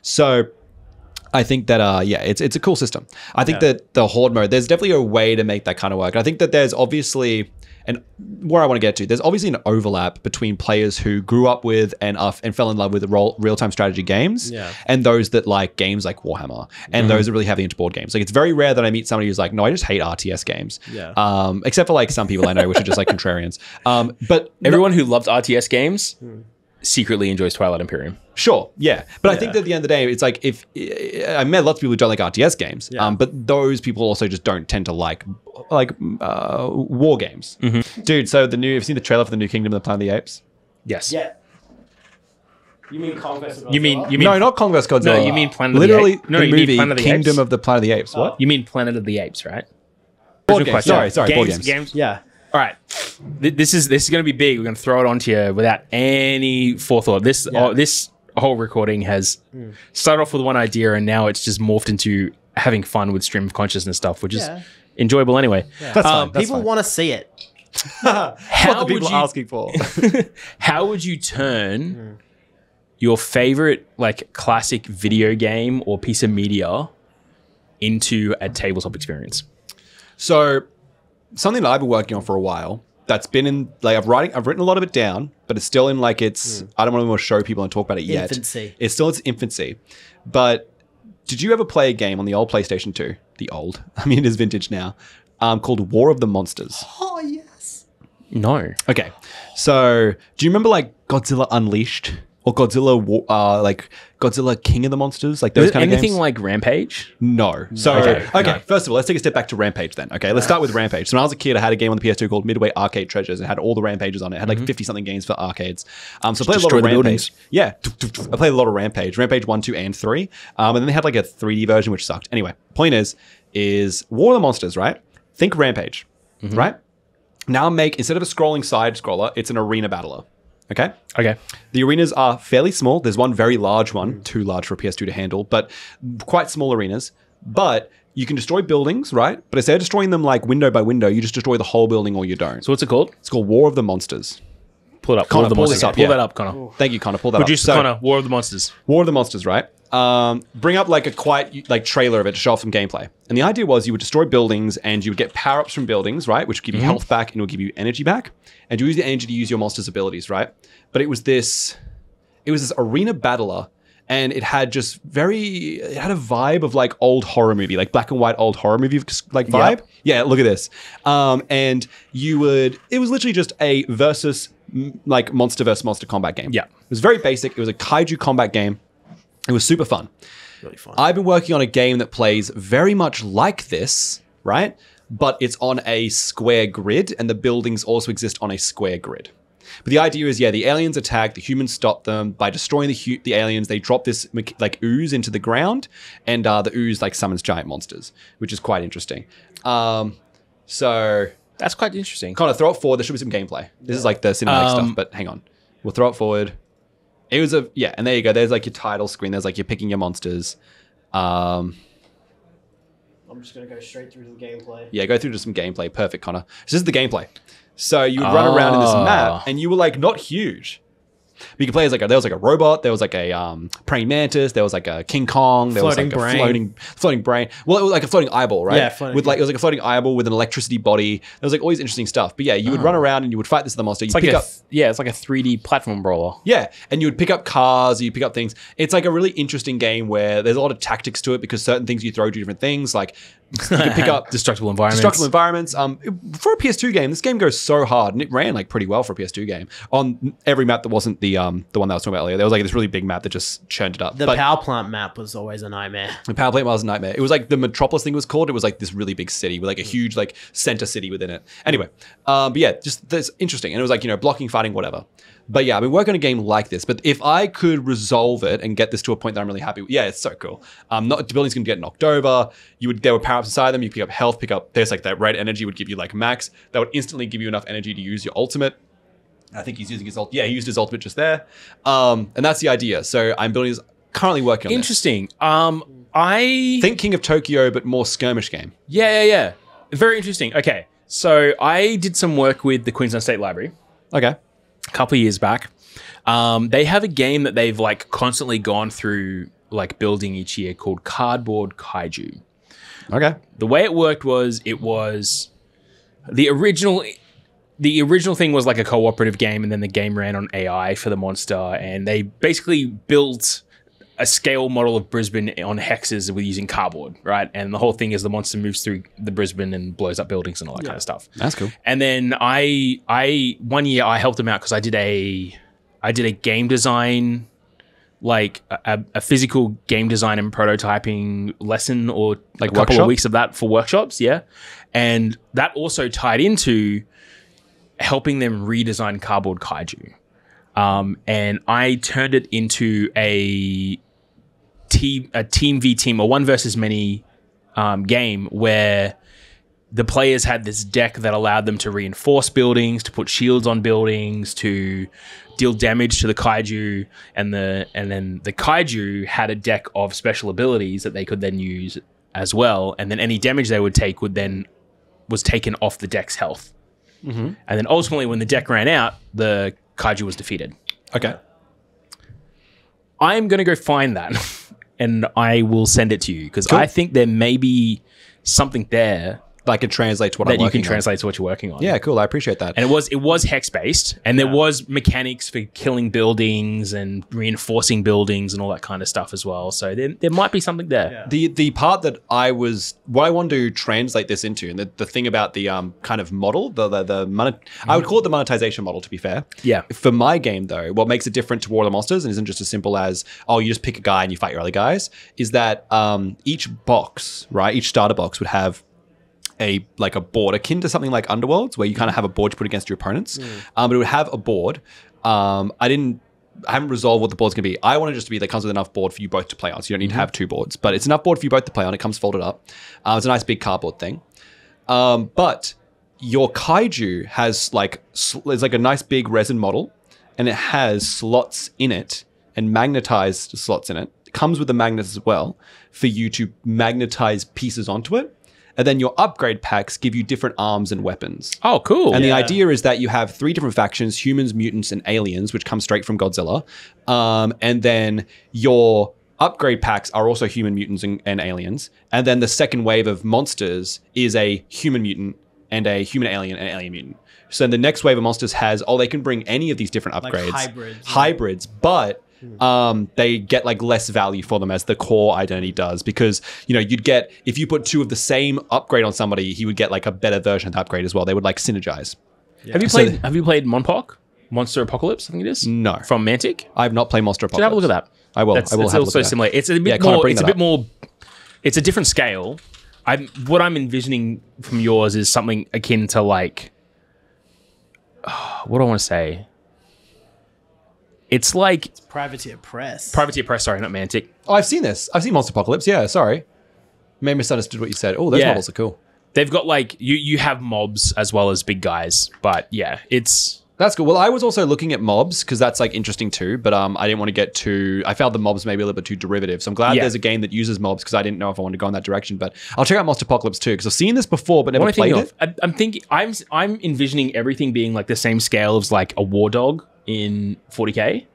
So I think that, it's a cool system. I think that the horde mode, there's definitely a way to make that kind of work. I think that there's obviously, and where I want to get to, there's obviously an overlap between players who grew up with and fell in love with real-time strategy games and those that like games like Warhammer and those that really heavy into board games. Like, it's very rare that I meet somebody who's like, no, I just hate RTS games. Except for like some people I know, which are just like contrarians. But everyone who loves RTS games secretly enjoys Twilight Imperium. Sure, yeah. But I think that at the end of the day, it's like if I met lots of people who don't like RTS games, but those people also just don't tend to like war games. Dude, so have you seen the trailer for the new Kingdom of the Planet of the Apes? Yes. Yeah. You mean Conquest of Godzilla? You mean no, not Conquest Godzilla. No, you mean Planet Literally, of the Apes. No, the you mean movie Planet of the Kingdom Apes? of the Planet of the Apes. What? You mean Planet of the Apes, right? Board games. Sorry, board games. Yeah. All right, this is going to be big. We're going to throw it onto you without any forethought. This whole recording has started off with one idea, and now it's just morphed into having fun with stream of consciousness stuff, which is enjoyable anyway. That's fine. People want to see it. What the people are asking for. How would you turn your favorite like classic video game or piece of media into a tabletop experience? So, something that I've been working on for a while that's been in, like, I've written a lot of it down, but it's still in like I don't want to show people and talk about it yet. Infancy. It's still its infancy. But did you ever play a game on the old PlayStation 2? The old. I mean, it is vintage now. Called War of the Monsters. Oh, yes. No. Okay. So, do you remember like Godzilla Unleashed? Or Godzilla, Godzilla King of the Monsters, like those kind of games. Anything like Rampage? No. So, okay. First of all, let's take a step back to Rampage then. Okay, let's start with Rampage. So when I was a kid, I had a game on the PS2 called Midway Arcade Treasures. It had all the Rampages on it. It had like 50-something games for arcades. So I played a lot of Rampage. Yeah. I played a lot of Rampage. Rampage 1, 2, and 3. And then they had like a 3D version, which sucked. Anyway, point is War of the Monsters, right? Think Rampage, right? Now instead of a scrolling side scroller, it's an arena battler. Okay? Okay. The arenas are fairly small. There's one very large one, too large for a PS2 to handle, but quite small arenas. But you can destroy buildings, right? But instead of destroying them like window by window, you just destroy the whole building or you don't. So what's it called? It's called War of the Monsters. Pull it up. Connor, Pull that up, Connor. Thank you, Connor. Pull that Producer up. Connor, War of the Monsters. War of the Monsters, right? Bring up like a quiet like trailer of it to show off some gameplay. And the idea was you would destroy buildings and you would get power-ups from buildings, right? Which would give you health back and it would give you energy back. And you use the energy to use your monster's abilities, right? But it was this arena battler and it had a vibe of like old horror movie, like black and white old horror movie like vibe. Yep. Yeah, look at this. And it was literally just a like monster versus monster combat game. Yeah. It was very basic. It was a kaiju combat game. It was super fun. Really fun. I've been working on a game that plays very much like this, right? But it's on a square grid and the buildings also exist on a square grid. But the idea is, the aliens attack, the humans stop them. By destroying the aliens, they drop this like ooze into the ground and the ooze like summons giant monsters, which is quite interesting. So that's quite interesting. Kind of throw it forward. There should be some gameplay. This is like the cinematic stuff, but hang on. We'll throw it forward. It was and there you go. There's like your title screen. There's like you're picking your monsters. I'm just going to go straight through to the gameplay. Yeah, go through to some gameplay. Perfect, Connor. So this is the gameplay. So you would run around in this map and you were like not huge. But you could play as there was like a robot, there was like a praying mantis, there was like a King Kong, there was like a floating brain. Well, it was like a floating eyeball, right? Yeah, it was like a floating eyeball with an electricity body. There was like all these interesting stuff. But yeah, you would run around and you would fight this other monster. It's like it's like a 3D platform brawler. Yeah, and you would pick up cars, you pick up things. It's like a really interesting game where there's a lot of tactics to it because certain things you throw do different things. Like you can pick up destructible environments. For a PS2 game, this game goes so hard, and it ran like pretty well for a PS2 game on every map that wasn't the one that I was talking about earlier. There was like this really big map that just churned it up. The power plant map was always a nightmare. The power plant was a nightmare. It was like the Metropolis thing was called. It was like this really big city with like a huge like center city within it. Anyway, but yeah, just that's interesting. And it was like, blocking, fighting, whatever. But yeah, I've been working on a game like this. But if I could resolve it and get this to a point that I'm really happy with, it's so cool. The buildings can get knocked over. There were power-ups inside them. You pick up health, there's like that red energy would give you like max. That would instantly give you enough energy to use your ultimate. I think he's using his ultimate. Yeah, he used his ultimate just there. And that's the idea. So I'm currently working on Interesting. this. I think King of Tokyo, but more skirmish game. Yeah. Very interesting. Okay. So I did some work with the Queensland State Library. Okay. A couple of years back. They have a game that they've like constantly gone through like building each year called Cardboard Kaiju. Okay. The way it worked was the original thing was like a cooperative game, and then the game ran on AI for the monster, and they basically built a scale model of Brisbane on hexes with using cardboard, right? And the whole thing is the monster moves through the Brisbane and blows up buildings and all that kind of stuff. That's cool. And then I one year I helped them out because I did a game design, like a physical game design and prototyping lesson, or like a couple of weeks of that for workshops, yeah. And that also tied into helping them redesign Cardboard Kaiju. And I turned it into a team v team, or one versus many game where the players had this deck that allowed them to reinforce buildings, to put shields on buildings, to deal damage to the kaiju, and then the kaiju had a deck of special abilities that they could then use as well, and then any damage they would take was taken off the deck's health. Mm-hmm. And then ultimately, when the deck ran out, the kaiju was defeated. Okay. I'm going to go find that and I will send it to you, because Cool. I think there may be something there That can translate to what that I'm you working can translate to what you're working on. on. Yeah, cool. I appreciate that. And it was hex based, and there was mechanics for killing buildings and reinforcing buildings and all that kind of stuff as well. So there might be something there. Yeah. The part that what I want to translate this into, and the thing about the kind of model, I would call it the monetization model, to be fair. Yeah. For my game though, what makes it different to War of the Monsters and isn't just as simple as, oh, you just pick a guy and you fight your other guys, is that each box, right, each starter box would have a board akin to something like Underworlds, where you kind of have a board to put against your opponents. But it would have a board. I haven't resolved what the board's gonna be. I want it just to be that comes with enough board for you both to play on, so you don't need to have two boards. But it's enough board for you both to play on. It comes folded up. It's a nice big cardboard thing. But your kaiju has it's like a nice big resin model, and it has slots in it and magnetized slots in it. It comes with the magnets as well for you to magnetize pieces onto it. And then your upgrade packs give you different arms and weapons. Oh, cool. And the idea is that you have 3 different factions: humans, mutants, and aliens, which come straight from Godzilla. And then your upgrade packs are also human, mutants, and aliens. And then the second wave of monsters is a human mutant and a human alien and alien mutant. So the next wave of monsters they can bring any of these different upgrades. Like hybrids, but they get less value for them as the core identity does, because you'd get, if you put 2 of the same upgrade on somebody, he would get a better version of the upgrade as well. They would synergize. Yeah. Have you played Monpoc? Monster Apocalypse, I think it is. No, from Mantic. I have not played Monster Apocalypse. Should have a look at that. I will. I will have a look also at that. similar. It's a bit more. It's a bit more. It's a different scale. What I'm envisioning from yours is something akin to what do I want to say? It's Privateer Press. Sorry, not Mantic. Oh, I've seen this. I've seen Monster Apocalypse. Yeah, sorry. May have misunderstood what you said. Oh, those models are cool. They've got you have mobs as well as big guys, but yeah, that's cool. Well, I was also looking at mobs because that's interesting too, but I didn't want to get too. I found the mobs maybe a little bit too derivative. So I'm glad there's a game that uses mobs, because I didn't know if I wanted to go in that direction. But I'll check out Monster Apocalypse too, because I've seen this before but never played it. I'm envisioning everything being the same scale as a War Dog in 40K.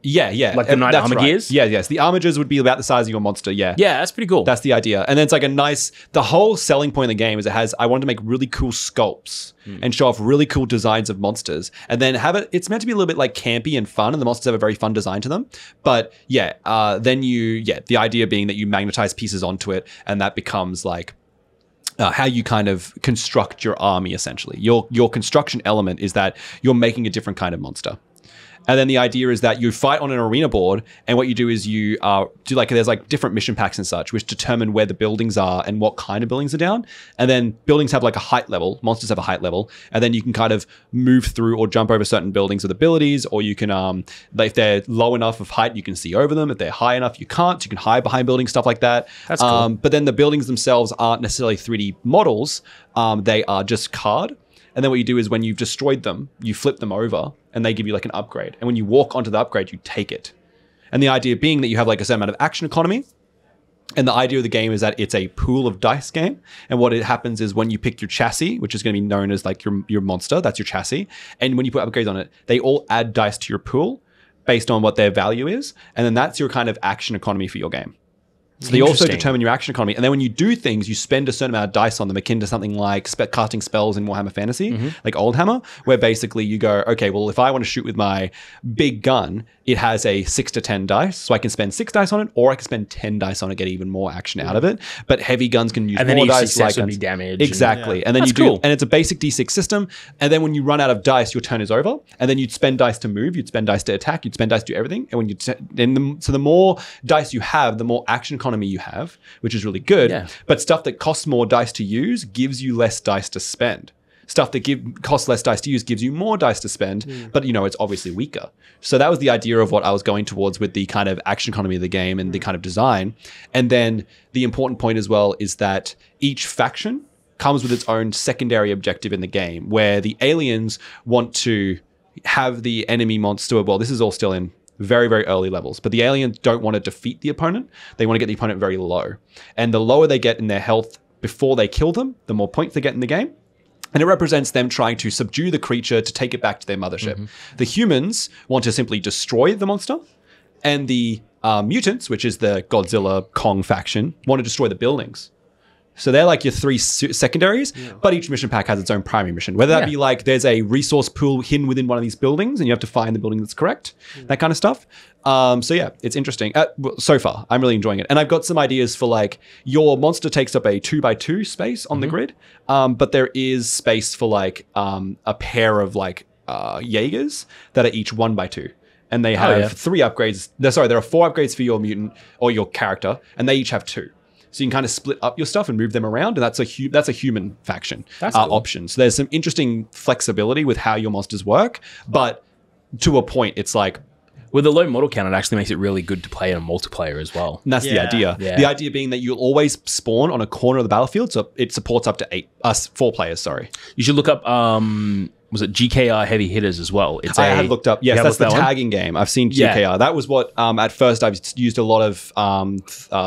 Yeah. Like the Knight Armor Gears? Yeah, yes. The armigers would be about the size of your monster, yeah. Yeah, that's pretty cool. That's the idea. And then it's the whole selling point of the game is I wanted to make really cool sculpts and show off really cool designs of monsters. And then it's meant to be a little bit campy and fun, and the monsters have a very fun design to them. But then the idea being that you magnetize pieces onto it, and that becomes how you kind of construct your army, essentially. Your construction element is that you're making a different kind of monster. And then the idea is that you fight on an arena board, and what you do is you do there's different mission packs and such, which determine where the buildings are and what kind of buildings are down. And then buildings have a height level, monsters have a height level, and then you can kind of move through or jump over certain buildings with abilities, or you can, if they're low enough of height, you can see over them. If they're high enough, you can't. You can hide behind buildings, stuff like that. That's cool. But then the buildings themselves aren't necessarily 3D models. They are just card. And then what you do is when you've destroyed them, you flip them over and they give you an upgrade. And when you walk onto the upgrade, you take it. And the idea being that you have a certain amount of action economy. And the idea of the game is that it's a pool of dice game. And what it happens is when you pick your chassis, which is going to be known as your monster, that's your chassis. And when you put upgrades on it, they all add dice to your pool. based on what their value is. And then that's your kind of action economy for your game. So they also determine your action economy. And then when you do things, you spend a certain amount of dice on them, akin to something like casting spells in Warhammer Fantasy, like Oldhammer, where basically you go, okay, well, if I want to shoot with my big gun, it has a 6 to 10 dice. So I can spend 6 dice on it, or I can spend 10 dice on it, get even more action out of it. But heavy guns can use more dice. Like would be damage. Exactly. And then you do, and it's a basic D6 system. And then when you run out of dice, your turn is over. And then you'd spend dice to move, you'd spend dice to attack, you'd spend dice to do everything. And when you, so the more dice you have, the more action economy you have, which is really good. Yeah. But stuff that costs more dice to use gives you less dice to spend. Stuff that costs less dice to use gives you more dice to spend, but it's obviously weaker. So that was the idea of what I was going towards with the kind of action economy of the game and the kind of design. And then the important point as well is that each faction comes with its own secondary objective in the game, where the aliens want to have the enemy monster. Well, this is all still in very, very early levels, but the aliens don't want to defeat the opponent. They want to get the opponent very low. And the lower they get in their health before they kill them, the more points they get in the game. And it represents them trying to subdue the creature to take it back to their mothership. The humans want to simply destroy the monster. And the mutants, which is the Godzilla Kong faction, want to destroy the buildings. So they're like your 3 secondaries, but each mission pack has its own primary mission. Whether that be like there's a resource pool hidden within one of these buildings and you have to find the building that's correct, that kind of stuff. So yeah, it's interesting. So far, I'm really enjoying it. And I've got some ideas for like your monster takes up a 2x2 space on the grid, but there is space for like a pair of like Jaegers that are each 1x2. And they have 3 upgrades. There are 4 upgrades for your mutant or your character, and they each have 2. So you can kind of split up your stuff and move them around, and that's a human faction option. So there's some interesting flexibility with how your monsters work, but to a point, it's like with a low model count, it actually makes it really good to play in a multiplayer as well. And that's the idea. Yeah. The idea being that you'll always spawn on a corner of the battlefield, so it supports up to 4 players. Sorry, you should look up. Was it GKR Heavy Hitters as well? I had looked up. Yes, that's the tagging game. I've seen GKR. Yeah. That was what at first I've used a lot of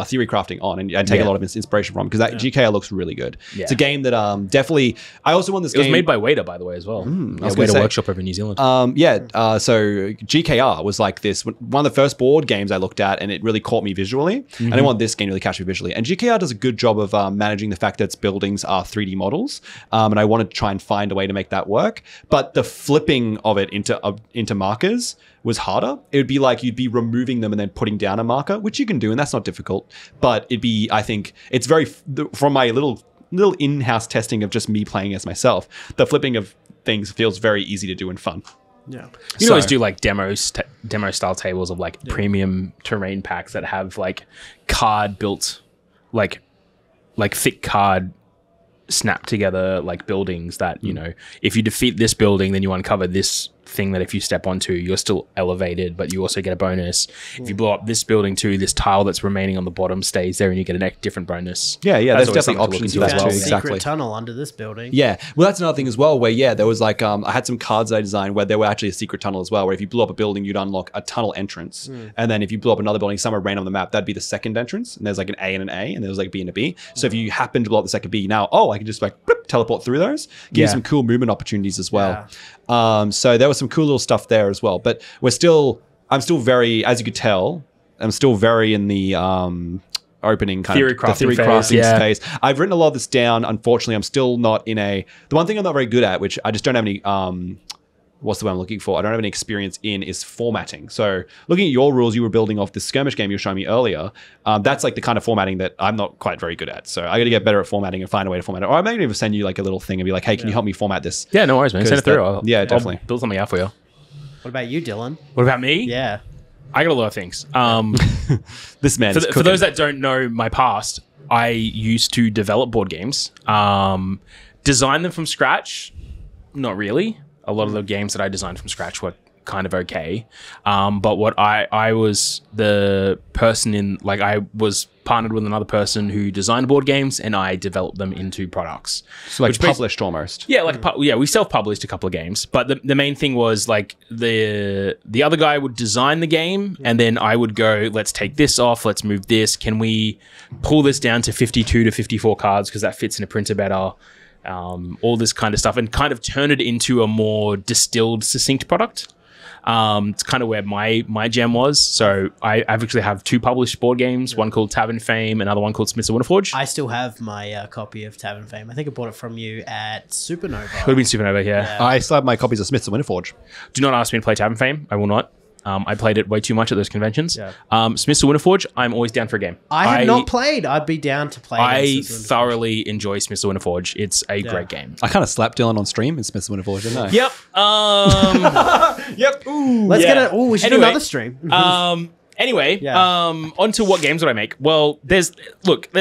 theory crafting on and take a lot of inspiration from, because that GKR looks really good. Yeah. It's a game that definitely. I also want this game. It was made by Wader, by the way, as well. Wader Workshop over in New Zealand. So GKR was like this one of the first board games I looked at, and it really caught me visually. And I want this game to really catch me visually. And GKR does a good job of managing the fact that its buildings are 3D models, and I wanted to try and find a way to make that work. But the flipping of it into markers was harder. It would be like you'd be removing them and then putting down a marker, which you can do, and that's not difficult. But it'd be, I think, it's very, from my little in-house testing of just me playing as myself, the flipping of things feels very easy to do and fun. Yeah, you can always do like demo style tables of like premium terrain packs that have like card built, like thick card snap together like buildings that, if you defeat this building, then you uncover this thing that if you step onto, you're still elevated, but you also get a bonus. If you blow up this building too, this tile that's remaining on the bottom stays there and you get a different bonus. Yeah, there's definitely options to that too. Exactly. Secret tunnel under this building. Yeah, well, that's another thing as well, where there was like I had some cards I designed where there were actually a secret tunnel as well, where if you blew up a building, you'd unlock a tunnel entrance, and then if you blew up another building somewhere random on the map, that'd be the second entrance, and there's like an A and an A, and there's like B and a B. So if you happen to blow up the second B, now I can just like teleport through those, give you some cool movement opportunities as well. So there was some cool little stuff there as well, but I'm still very, as you could tell, I'm still very in the opening kind theory of crafting space. I've written a lot of this down. Unfortunately, I'm still not in the one thing I'm not very good at, which I just don't have any, what's the word I'm looking for? I don't have any experience in, is formatting. So looking at your rules, you were building off the skirmish game you were showing me earlier. That's like the kind of formatting that I'm not quite very good at. So I got to get better at formatting and find a way to format it. Or I may even send you like a little thing and be like, hey, can you help me format this? Yeah, no worries, man. Send it through. Definitely. I'll build something out for you. What about you, Dylan? What about me? Yeah. I got a lot of things. This man for those that don't know my past, I used to develop board games. Design them from scratch? Not really. A lot of the games that I designed from scratch were kind of okay. But what I was the person in, like, I was partnered with another person who designed board games and I developed them into products. So like published almost. Yeah, we self-published a couple of games. But the main thing was like the other guy would design the game and then I would go, let's take this off, let's move this. Can we pull this down to 52 to 54 cards because that fits in a printer better? All this kind of stuff, and kind of turn it into a more distilled, succinct product. It's kind of where my jam was. So I actually have 2 published board games, one called Tavern Fame, another one called Smiths of Winterforge. I still have my copy of Tavern Fame. I think I bought it from you at Supernova. Would have been Supernova, yeah. I still have my copies of Smiths of Winterforge. Do not ask me to play Tavern Fame. I will not. I played it way too much at those conventions. Yeah. Smiths of Winterforge, I'm always down for a game. I have not played. I'd be down to play. I thoroughly enjoy Smiths of Winterforge. It's a great game. I kind of slapped Dylan on stream in Smiths of Winterforge, didn't I? Yep. Yep. Ooh. Let's get it. Oh, we should do another stream. Anyway, onto what games would I make? Well, there's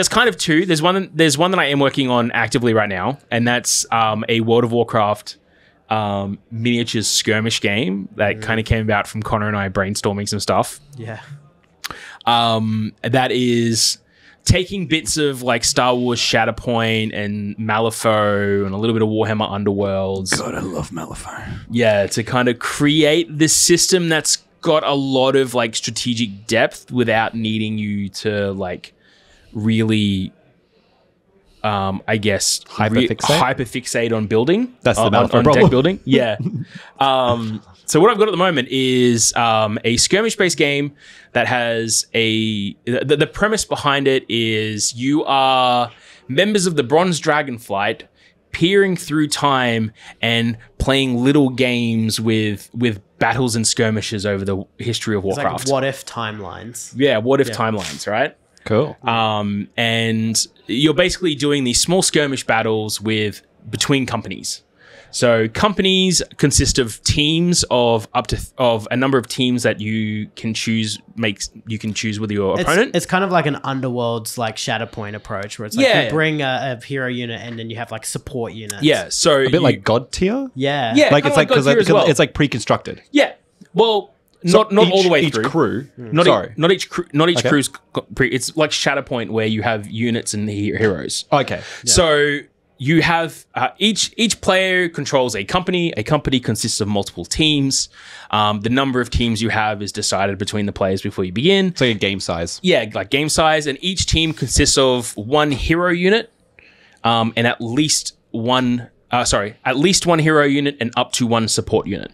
kind of 2. There's one that I am working on actively right now, and that's a World of Warcraft miniatures skirmish game that kind of came about from Connor and I brainstorming some stuff. Yeah. That is taking bits of like Star Wars Shatterpoint and Malifaux and a little bit of Warhammer Underworlds. God, I love Malifaux. Yeah, to kind of create this system that's got a lot of like strategic depth without needing you to like really I guess hyperfixate on building. That's the Malifaux on problem. deck building. Yeah. So what I've got at the moment is a skirmish-based game that has the premise behind it is you are members of the Bronze Dragon Flight peering through time and playing little games with battles and skirmishes over the history of Warcraft. It's like what if timelines. Yeah, what if timelines, right? Cool. And you're basically doing these small skirmish battles between companies. So companies consist of teams of a number of teams that you can choose. You can choose with your opponent. It's kind of like an Underworld's like Shatterpoint approach, where it's like you bring a hero unit and then you have like support units. Yeah, so a bit like God tier. Yeah, like it's like because it's like pre-constructed. Yeah, well. Not all the way each through. Crew. Not each crew's it's like Shatterpoint where you have units and heroes. Okay. Yeah. So you have each player controls a company. A company consists of multiple teams. The number of teams you have is decided between the players before you begin. It's like a game size. Yeah, like game size, and each team consists of 1 hero unit, and at least one hero unit and up to 1 support unit.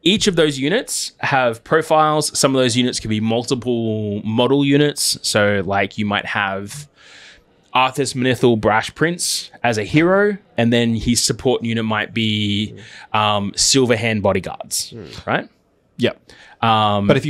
Each of those units have profiles. Some of those units can be multiple model units. So like you might have Arthas Manithal Brash Prince as a hero, and then his support unit might be Silverhand Bodyguards, right? Yep. But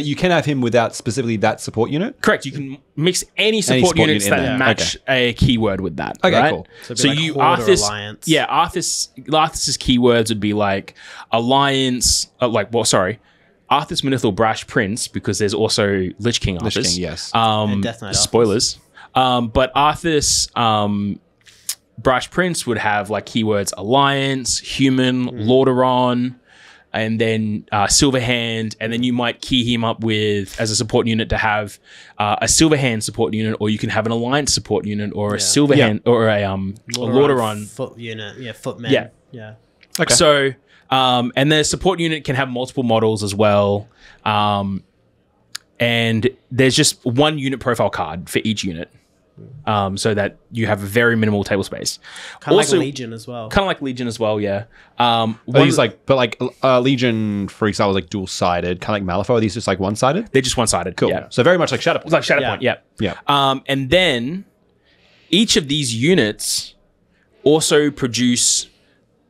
you can have him without specifically that support unit. Correct. You can mix any support units that match a keyword with that. Okay, right? Cool. So like you Arthas, Arthas's keywords would be like alliance. Arthas Manithal Brash Prince, because there's also Lich King Arthas. Lich King, yes. And Death Knight spoilers. But Arthas Brash Prince would have like keywords alliance, human, Lordaeron, and then Silverhand, and then you might key him up with as a support unit to have a Silverhand support unit, or you can have an Alliance support unit, or a Silverhand or a Lordaeron foot unit, footman. Yeah. Okay. So and the support unit can have multiple models as well, and there's just 1 unit profile card for each unit. So that you have a very minimal table space. Kind of like Legion as well. Yeah. Legion, for example, is like dual-sided, kind of like Malifaux. Are these just like one-sided? They're just one-sided. Cool. Yeah. So very much like Shatterpoint. It's like Shatterpoint, yeah. And then each of these units also produce,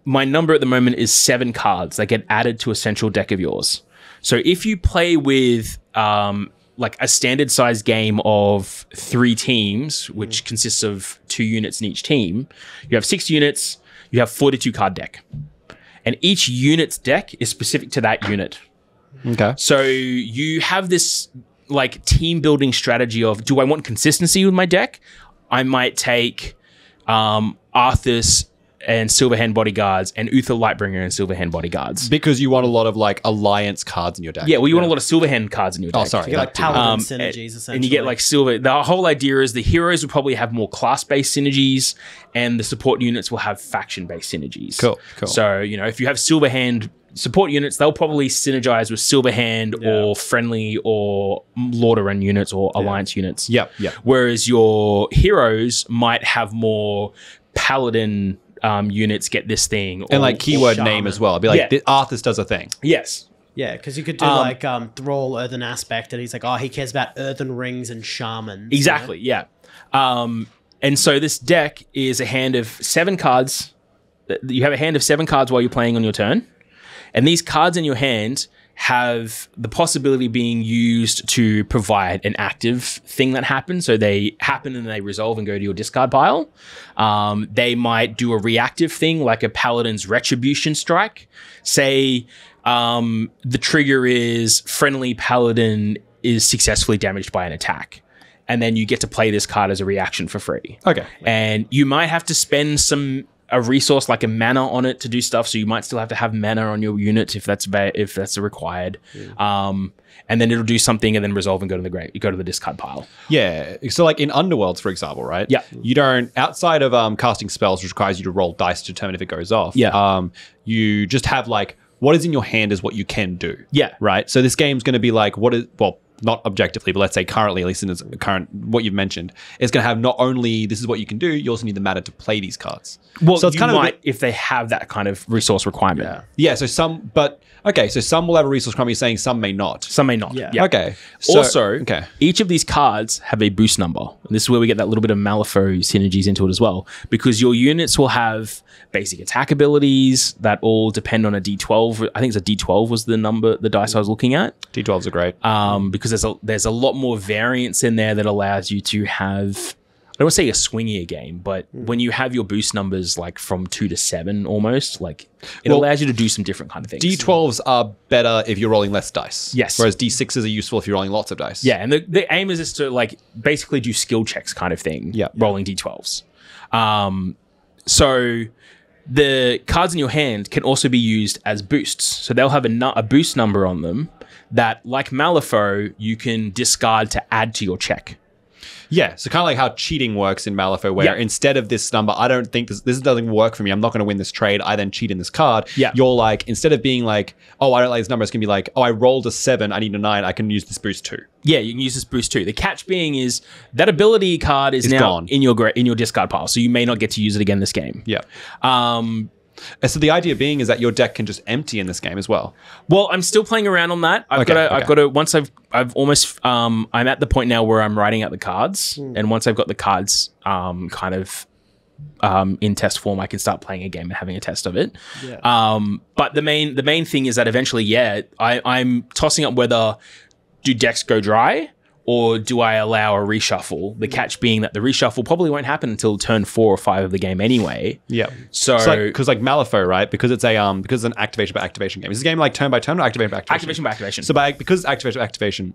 my number at the moment is 7 cards that get added to a central deck of yours. So if you play with like a standard size game of 3 teams, which consists of 2 units in each team, you have 6 units, you have 42 card deck. And each unit's deck is specific to that unit. Okay. So you have this like team building strategy of, do I want consistency with my deck? I might take Arthas and Silverhand Bodyguards and Uther Lightbringer and Silverhand Bodyguards. Because you want a lot of like alliance cards in your deck. Yeah, well, you want a lot of Silverhand cards in your deck. Oh, sorry. So you get like paladin synergies, essentially. And you get like silver. The whole idea is the heroes will probably have more class-based synergies, and the support units will have faction-based synergies. Cool. So, if you have Silverhand support units, they'll probably synergize with Silverhand or Friendly or Lordaeron units or Alliance units. Yep. Whereas your heroes might have more paladin units get this thing. And like keyword name as well. It'd be like, Arthas does a thing. Yes. Yeah, because you could do like Thrall Earthen Aspect, and he's like, oh, he cares about earthen rings and shamans. Exactly, yeah. And so this deck is a hand of 7 cards. You have a hand of 7 cards while you're playing on your turn. And these cards in your hand have the possibility of being used to provide an active thing that happens. So they happen and they resolve and go to your discard pile. They might do a reactive thing like a Paladin's Retribution Strike. Say the trigger is friendly Paladin is successfully damaged by an attack. And then you get to play this card as a reaction for free. Okay. And you might have to spend a resource like a mana on it to do stuff, so you might still have to have mana on your unit if that's required. And then it'll do something and then resolve and go to the discard pile. Yeah. So like in Underworlds, for example, right? Yeah. You don't, outside of casting spells, which requires you to roll dice to determine if it goes off. Yeah. You just have like what is in your hand is what you can do. Yeah. Right. So this game's going to be like not objectively, but let's say currently, at least in its current, what you've mentioned, it's going to have not only this is what you can do, you also need the mana to play these cards. Well, so it's kind of if they have that kind of resource requirement. Yeah. So some will have a resource requirement. You're saying some may not. Some may not. Yeah. Okay. So, also, each of these cards have a boost number. And this is where we get that little bit of Malifaux synergies into it as well, because your units will have basic attack abilities that all depend on a D12. I think it's a D12 was the dice I was looking at. D12s are great. Because there's a lot more variance in there that allows you to have, I don't want to say a swingier game, but when you have your boost numbers like from 2 to 7 almost, like it allows you to do some different kind of things. D12s are better if you're rolling less dice. Yes. Whereas D6s are useful if you're rolling lots of dice. Yeah, and the aim is to like basically do skill checks kind of thing. Yeah. Rolling D12s. So the cards in your hand can also be used as boosts. So they'll have a boost number on them that, like Malifaux, you can discard to add to your check. Yeah, so kind of like how cheating works in Malifaux, where instead of this number, I don't think this doesn't work for me, I'm not going to win this trade, I then cheat in this card. Yeah. You're like, instead of being like, oh, I don't like this number, it's going to be like, oh, I rolled a 7, I need a 9, I can use this boost too. Yeah, you can use this boost too. The catch being is that ability card is now gone in your discard pile, so you may not get to use it again this game. Yeah. So the idea being is that your deck can just empty in this game as well. Well, I'm still playing around on that. I've got to once I've almost I'm at the point now where I'm writing out the cards, and once I've got the cards kind of in test form, I can start playing a game and having a test of it. Yeah. But the main thing is that eventually, I'm tossing up whether do decks go dry or do I allow a reshuffle? The catch being that the reshuffle probably won't happen until turn 4 or 5 of the game anyway. Yeah. So because like Malifaux, right? Because it's an activation by activation game. Is this game like turn by turn or activation by activation? Activation by activation. So because it's activation by activation,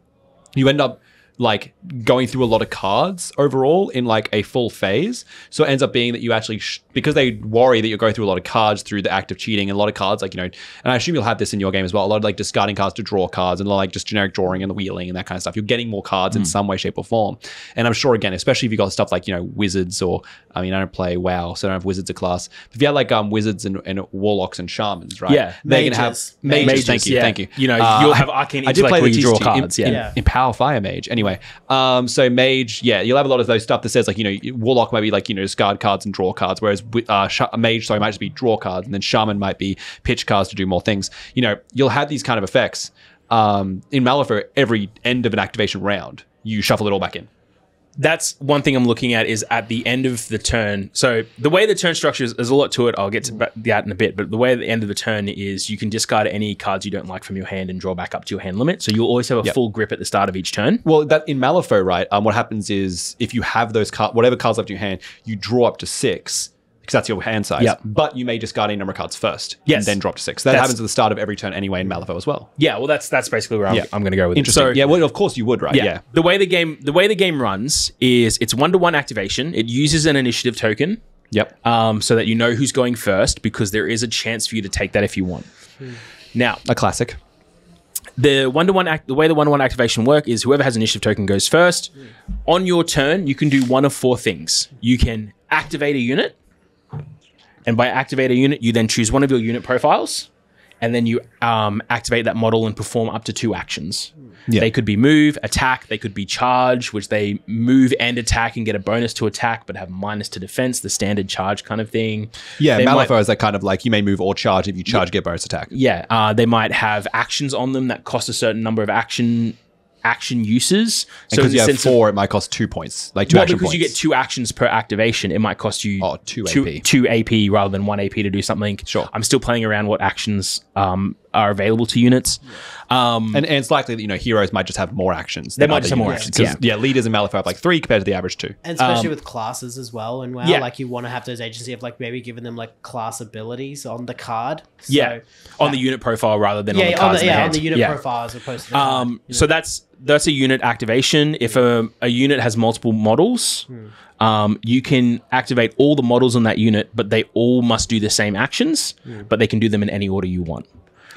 you end up like going through a lot of cards overall in like a full phase. So it ends up being that you actually, because they worry that you're going through a lot of cards through the act of cheating, and a lot of cards like, and I assume you'll have this in your game as well, a lot of like discarding cards to draw cards and a lot of like just generic drawing and the wheeling and that kind of stuff. You're getting more cards in some way, shape or form. And I'm sure again, especially if you got stuff like, wizards or, I don't play WoW, so I don't have wizards as a class. But if you had like wizards and warlocks and shamans, right? Yeah. They can have mages. Thank you. You'll have arcane intellect where you draw cards. In Power Fire Mage. Anyway, so mage, you'll have a lot of those stuff that says like, warlock might be like, discard cards and draw cards, whereas mage, might just be draw cards, and then shaman might be pitch cards to do more things. You'll have these kind of effects. In Malifaux, every end of an activation round, you shuffle it all back in. That's one thing I'm looking at is at the end of the turn. So the way the turn structure is, there's a lot to it. I'll get to that in a bit. But the way at the end of the turn is you can discard any cards you don't like from your hand and draw back up to your hand limit. So you'll always have a full grip at the start of each turn. Well, that in Malifaux, right, what happens is if you have those whatever cards left in your hand, you draw up to 6. Because that's your hand size. Yep. But you may discard any number of cards first. Yes. And then drop to 6. That happens at the start of every turn anyway in Malifaux as well. Yeah, well that's basically where I'm going to go with it. Interesting. So, well, of course you would, right? Yeah. The way the game runs is it's 1-to-1 activation. It uses an initiative token. Yep. So that you know who's going first, because there is a chance for you to take that if you want. Now, a classic. The way the 1-to-1 activation work is whoever has initiative token goes first. On your turn, you can do one of 4 things. You can activate a unit. And by activate a unit, you then choose one of your unit profiles, and then you activate that model and perform up to 2 actions. Yeah. They could be move, attack. They could be charge, which they move and attack and get a bonus to attack, but have minus to defense, the standard charge kind of thing. Yeah, They Malifaux might- is that kind of like you may move or charge. If you charge, get bonus attack. Yeah, they might have actions on them that cost a certain number of action uses. Because in you the have sense of- 4, it might cost 2 points, like 2 well, action because points. you get 2 actions per activation, it might cost you 2 AP. 2 AP rather than 1 AP to do something. Sure. I'm still playing around what actions are available to units. And it's likely that heroes might just have more actions. They than might other just have more units. actions, 'Cause, yeah, leaders in Malifaux have like 3 compared to the average 2. And especially with classes as well in WoW, yeah. like you want to have those agency of like maybe giving them like class abilities on the card. So Yeah, on the unit profile rather than on the yeah, cards in the on hand. the unit Yeah. profile as opposed to the card, So that's a unit activation. If a unit has multiple models, you can activate all the models on that unit, but they all must do the same actions, but they can do them in any order you want.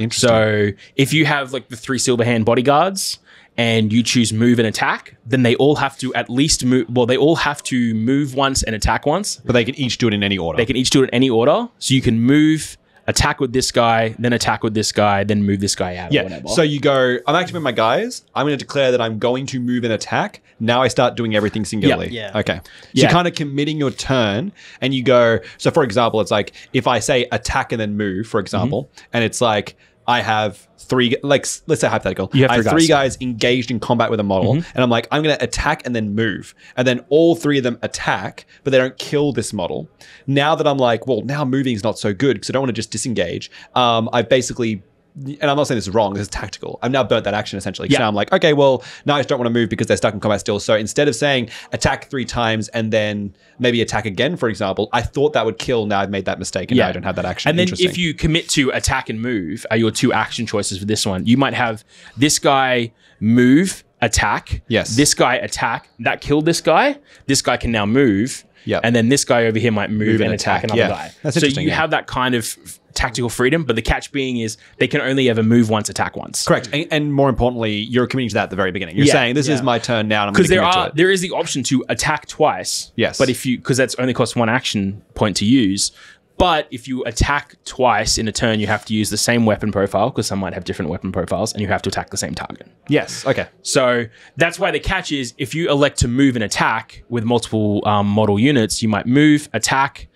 Interesting. So if you have like the 3 Silverhand bodyguards and you choose move and attack, then they all have to at least move. Well, they all have to move once and attack once. But they can each do it in any order. They can each do it in any order. So you can move, attack with this guy, then attack with this guy, then move this guy out. Or whatever. So you go, I'm activating my guys. I'm going to declare that I'm going to move and attack. Now I start doing everything singularly. Yeah. Okay. So Yeah. you're kind of committing your turn and you go, so for example, it's like if I say attack and then move, for example, and it's like I have 3, like let's say hypothetical. You have I have 3 3 guys. guys engaged in combat with a model and I'm like, I'm going to attack and then move. And then all 3 of them attack, but they don't kill this model. Now that I'm like, well, now moving is not so good because I don't want to just disengage. I've basically, and I'm not saying this is wrong, this is tactical. I've now burnt that action essentially. So Yeah. now I'm like, okay, well, now I just don't want to move because they're stuck in combat still. So instead of saying attack 3 times and then maybe attack again, for example, I thought that would kill. Now I've made that mistake and now I don't have that action. And then Interesting. if you commit to attack and move are your 2 action choices for this one. You might have this guy move, attack. Yes. This guy attack. That killed this guy. This guy can now move. Yep. And then this guy over here might move and attack another yeah. guy. That's so interesting, you yeah. have that kind of tactical freedom, but the catch being is they can only ever move once, attack once. Correct. And more importantly, you're committing to that at the very beginning. You're Yeah. saying this is my turn now and I'm going Because to commit to it. there is the option to attack twice. Yes. But because that's only costs 1 action point to use. But if you attack twice in a turn, you have to use the same weapon profile because some might have different weapon profiles, and you have to attack the same target. Yes. Okay. So that's why the catch is if you elect to move and attack with multiple model units, you might move, attack,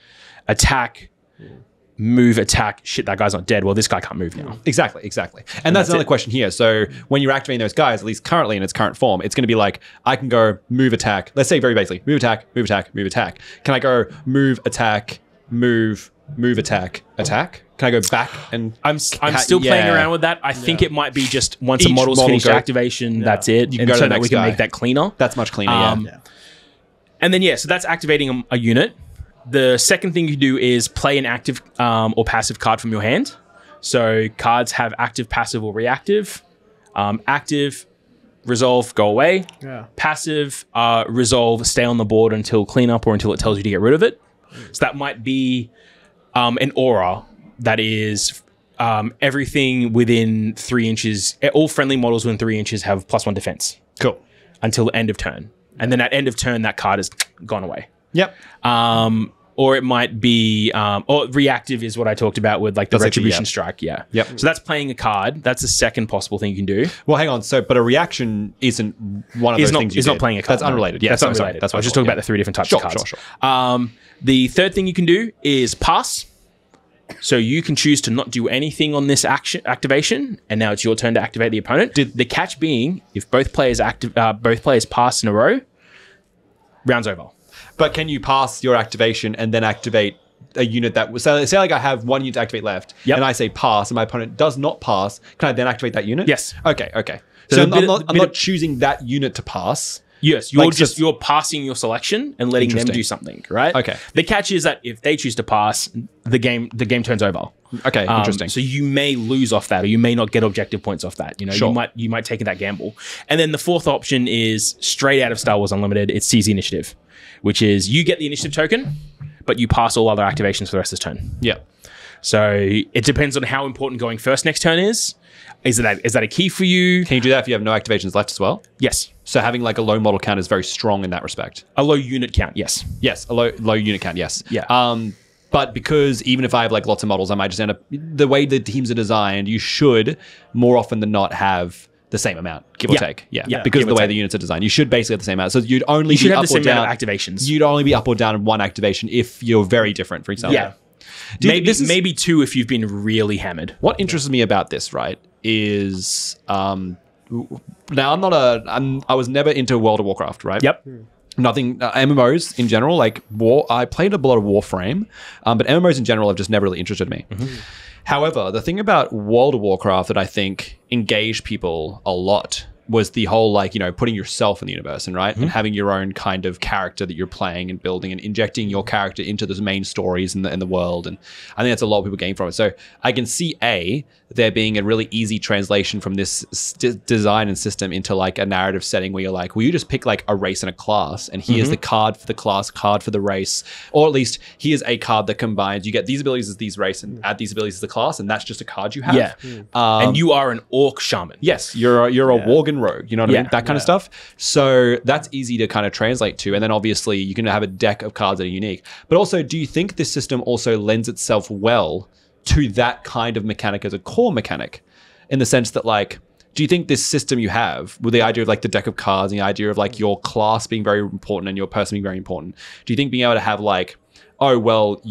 move, attack. Shit, that guy's not dead. Well, this guy can't move now. Exactly. And that's another it. question here. So when you're activating those guys, at least currently in its current form, it's going to be like, I can go move, attack. Let's say very basically, move, attack, move, attack, move, attack. Can I go move, attack, move, attack, attack? Can I go back and... I'm still playing around with that. I think it might be just once a Each model's model finished go- activation, that's it. You can And go to so the that we next can guy. make that cleaner. That's much cleaner, yeah. And then, so that's activating a unit. The second thing you do is play an active or passive card from your hand. So cards have active, passive, or reactive. Active, resolve, go away. Yeah. Passive, resolve, stay on the board until cleanup or until it tells you to get rid of it. So that might be an aura that is everything within 3 inches. All friendly models within 3 inches have +1 defense Cool. until the end of turn. And then at end of turn, that card is gone away. Yep. Or it might be, or reactive is what I talked about with like the That's like the- retribution yeah. strike. Yeah. Yep. So that's playing a card. That's the second possible thing you can do. Well, hang on. So, but a reaction isn't one of those things you It's not did. playing a card. That's unrelated. Yeah, that's sorry, unrelated. That's I what was just talking about the 3 different types of cards. Sure. The third thing you can do is pass. So you can choose to not do anything on this activation, and now it's your turn to activate the opponent. The catch being, if both players pass in a row, round's over. But can you pass your activation and then activate a unit that was... So say like I have 1 unit to activate left, Yep. and I say pass, and my opponent does not pass, can I then activate that unit? Yes. Okay. So So the bit- I'm the bit not of- choosing that unit to pass. Yes, you're Like, just so- you're passing your selection and letting them Interesting. do something, right? Okay. The catch is that if they choose to pass, the game turns over. Okay, interesting. So you may lose off that, or you may not get objective points off that. You know, Sure. you might take that gamble. And then the fourth option is straight out of Star Wars Unlimited. It's seize the initiative, which is you get the initiative token, but you pass all other activations for the rest of the turn. Yeah. So it depends on how important going first next turn is. Is that a key for you? Can you do that if you have no activations left as well? Yes. So having like a low model count is very strong in that respect. A low unit count, yes. Yes, a low unit count, yes. Yeah. But because even if I have like lots of models, I might just end up... The way the teams are designed, you should more often than not have the same amount, give or Yeah. take. Yeah, Yeah, because give of the or way take. the units are designed. You should basically have the same amount. So you'd only You should be have up the or same amount down. of activations. You'd only be up or down in one activation if you're very different, for example. Yeah. Maybe two if you've been really hammered. What interests me about this, right, is now I was never into World of Warcraft, right? Yep. Nothing MMOs in general, like I played a lot of Warframe, but MMOs in general have just never really interested me. However, the thing about World of Warcraft that I think engaged people a lot was the whole, like, you know, putting yourself in the universe and and having your own kind of character that you're playing and building and injecting your character into the main stories in the world. And I think that's a lot of people gain from it. So I can see there being a really easy translation from this design and system into like a narrative setting where you're like, well, you just pick like a race and a class, and here's the card for the class, card for the race, or at least here's a card that combines. You get these abilities as these race and add these abilities as the class, and that's just a card you have. Yeah. And you are an orc shaman. Yes, you're a Worgen rogue, you know what I mean? That kind of stuff. So that's easy to kind of translate to. And then obviously you can have a deck of cards that are unique. But also, do you think this system also lends itself well to that kind of mechanic as a core mechanic? In the sense that, like, do you think this system you have with the idea of like the deck of cards and the idea of like your class being very important and your person being very important, do you think being able to have like, oh, well,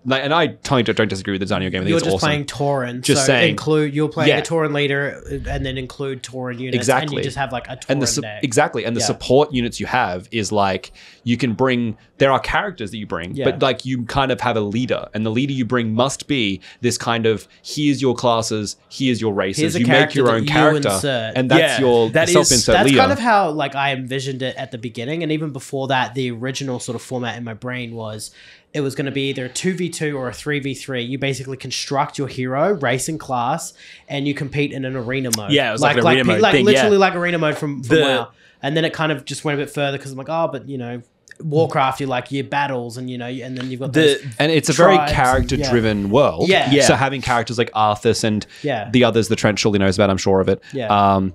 and I totally don't disagree with the design of your game. I think You're it's just awesome. playing Tauren. Just so saying, you're playing a Tauren leader and then include Tauren units. Exactly. And you just have like a Tauren and the deck. Exactly. And the support units you have is like, you can bring, there are characters that you bring, but like you kind of have a leader, and the leader you bring must be this kind of, here's your classes, here's your races, you make your own character, and that's your self-insert That's leader. kind of how like I envisioned it at the beginning, and even before that, the original sort of format in my brain was, it was going to be either a 2v2 or a 3v3. You basically construct your hero, race and class, and you compete in an arena mode. Yeah, it was like an arena mode thing, literally like arena mode from WoW. And then it kind of just went a bit further because I'm like, oh, but you know, Warcraft, you're like your battles, and you know, and then you've got and it's a very character-driven world. Yeah. So having characters like Arthas and the others that Trent surely knows about, I'm sure of it. Yeah.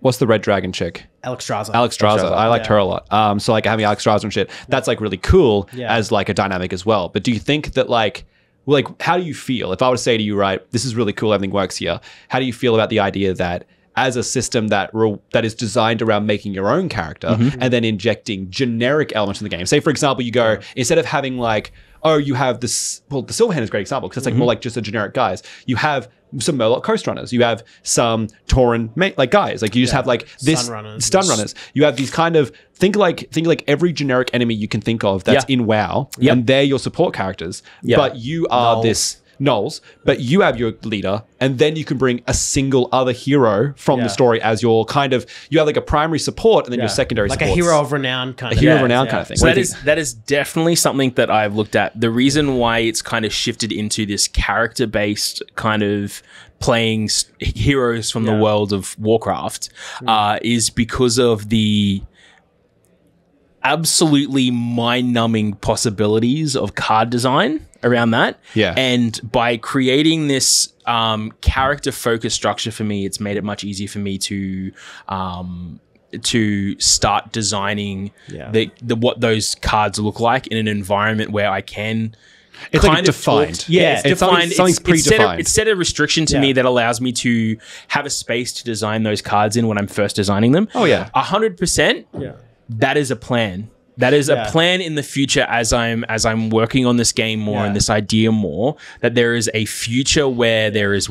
What's the red dragon chick? Alexstrasza. I liked her a lot. So like having Alexstrasza and shit, that's like really cool as like a dynamic as well. But do you think that like how do you feel if I were to say to you, right, this is really cool, everything works here. How do you feel about the idea that as a system that is designed around making your own character and then injecting generic elements in the game? Say, for example, you go, instead of having like, oh, you have this, well, the Silverhand is a great example because it's like more like just a generic guys. You have some Murloc Coast Runners. You have some Tauren like guys. Like you just have like this stun runners. You have these kind of think like every generic enemy you can think of that's in WoW, and they're your support characters. But you are this Gnolls, but you have your leader, and then you can bring a single other hero from the story as your kind of, you have like a primary support and then your secondary like supports. a hero of renown kind of hero of renown kind of thing. So that is definitely something that I've looked at. The reason why it's kind of shifted into this character-based kind of playing heroes from the world of Warcraft is because of the absolutely mind-numbing possibilities of card design around that. Yeah. And by creating this character-focused structure for me, it's made it much easier for me to start designing what those cards look like in an environment where I can... It's kind like defined. It's defined. Something's predefined. It's set a restriction to me that allows me to have a space to design those cards in when I'm first designing them. Oh, yeah. 100%. Yeah. That is a plan. That is a plan in the future as I'm working on this game more and this idea more, that there is a future where there is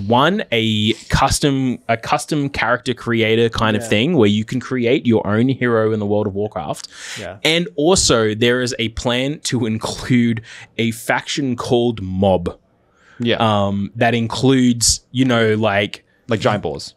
a custom character creator kind of thing where you can create your own hero in the world of Warcraft. Yeah. And also there is a plan to include a faction called Mob. Yeah. That includes, like giant boars.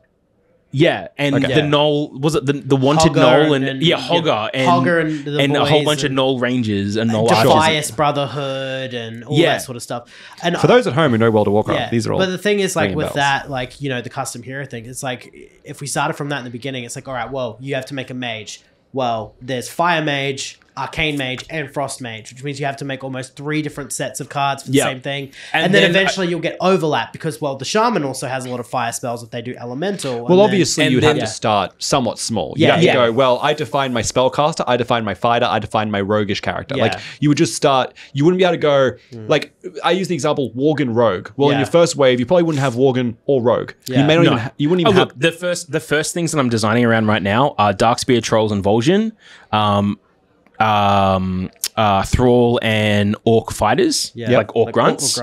Yeah, and the Gnoll, was it the wanted Hogger Gnoll and Hogger and a whole bunch of Gnoll Rangers and Gnoll Defias Brotherhood and all that sort of stuff. And for those at home who know World of Warcraft, these are all. But the thing is, like with that, like the custom hero thing, it's like if we started from that in the beginning, it's like, all right, well, you have to make a mage. Well, there's Fire Mage, Arcane Mage, and Frost Mage, which means you have to make almost 3 different sets of cards for the Yeah. same thing. And And then then eventually you'll get overlap because, well, the Shaman also has a lot of fire spells if they do Elemental. Well, obviously, you'd have yeah. to start somewhat small. You Yeah, have to yeah. go, well, I define my spellcaster, I define my fighter, I define my roguish character. Yeah. Like, you would just start, you wouldn't be able to go, like, I use the example Worgen Rogue. Well, in Yeah. your first wave, you probably wouldn't have Worgen or Rogue. Yeah. You may not No. even, you wouldn't even have. Look, the first things that I'm designing around right now are Darkspear, Trolls, and Vol'jin, Thrall and Orc fighters, Yeah. like Orc grunts.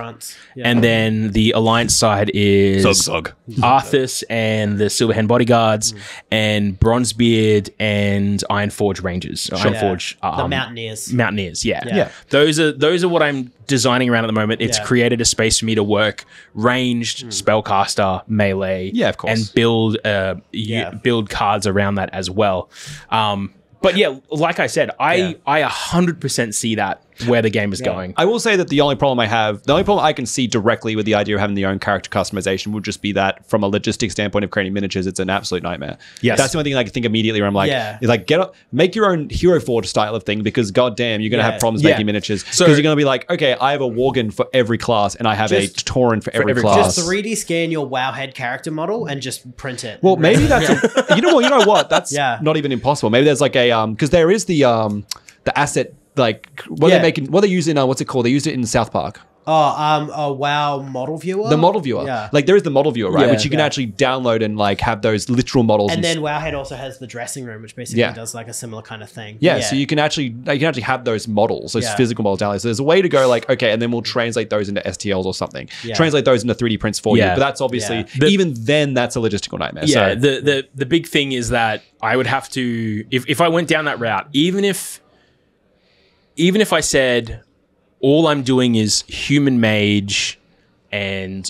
Yeah. And then the Alliance side is Zug. Arthas and the Silverhand Bodyguards and Bronzebeard and Ironforge Rangers. Or Ironforge, the Mountaineers. Mountaineers, yeah. Yeah. Those are what I'm designing around at the moment. It's Yeah. created a space for me to work ranged spellcaster, melee, Yeah, of course. and build cards around that as well. But yeah, like I said, I 100% see that where the game is going. I will say that the only problem I can see directly with the idea of having the own character customization would just be that from a logistics standpoint of creating miniatures, it's an absolute nightmare. Yes. That's the only thing I can think immediately where I'm like, Yeah. is like make your own Hero Forge style of thing because goddamn, you're going to have problems Yeah. making miniatures. So- Because you're going to be like, okay, I have a Worgen for every class and I have a Just- Tauren for every every class. Just 3D scan your Wowhead character model and just print it. Well, maybe that's you know what? That's Yeah. not even impossible. Maybe there's like a because there is the asset like what Yeah. they're making, what they use in what's it called? They used it in South Park. a WoW model viewer. The model viewer. Yeah. Like there is the model viewer, right? Yeah. Which you can actually download and like have those literal models. And then Wowhead also has the dressing room, which basically Yeah. does like a similar kind of thing. yeah, so you can actually have those models, those Yeah. physical models downloaded. So there's a way to go like, okay, and then we'll translate those into STLs or something. Yeah. Translate those into 3D prints for you. Yeah. But that's obviously Yeah. even then that's a logistical nightmare. Yeah, So the big thing is that I would have to if I went down that route, even if I said all I'm doing is human mage and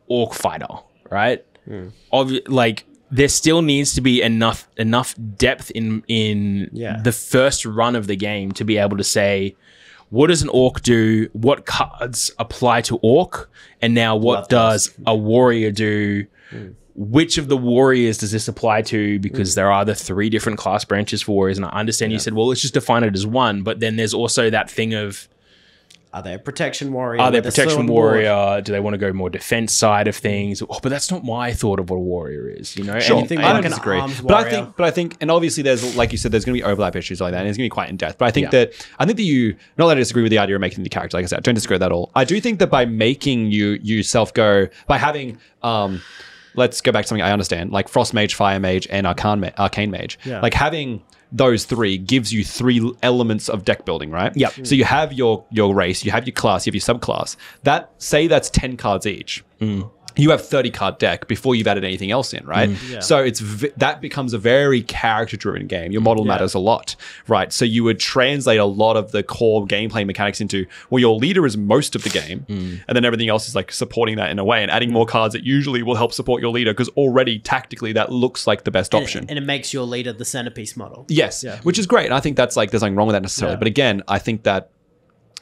orc fighter, right? Like there still needs to be enough depth in Yeah. the first run of the game to be able to say, what does an orc do? What cards apply to orc? And now what does a warrior do? Which of the warriors does this apply to? Because there are the 3 different class branches for warriors. And I understand you said, well, let's just define it as one. But then there's also that thing of, Are they a protection warrior? are they a with a protection sword board? warrior? Do they want to go more defense side of things? Oh, but that's not my thought of what a warrior is, you know? Sure, And- think I like don't an disagree. arms But warrior. I think, and obviously there's, like you said, there's going to be overlap issues like that, and it's going to be quite in depth. But I think that you, not that I disagree with the idea of making the character, like I said, I don't disagree with that at all. I do think that by making yourself go, by having, let's go back to something I understand, like Frost Mage, Fire Mage, and Arcane Mage. Yeah. Like having those 3 gives you 3 elements of deck building, right? Yep. So you have your race, you have your class, you have your subclass. That's 10 cards each. You have 30 card deck before you've added anything else in, right? Yeah. So that becomes a very character driven game. Your model matters a lot, right? So you would translate a lot of the core gameplay mechanics into, well, your leader is most of the game, and then everything else is like supporting that in a way and adding more cards that usually will help support your leader because already tactically that looks like the best option. And it makes your leader the centerpiece model. Yes, which is great. And I think that's like, there's nothing wrong with that necessarily. Yeah. But again, I think that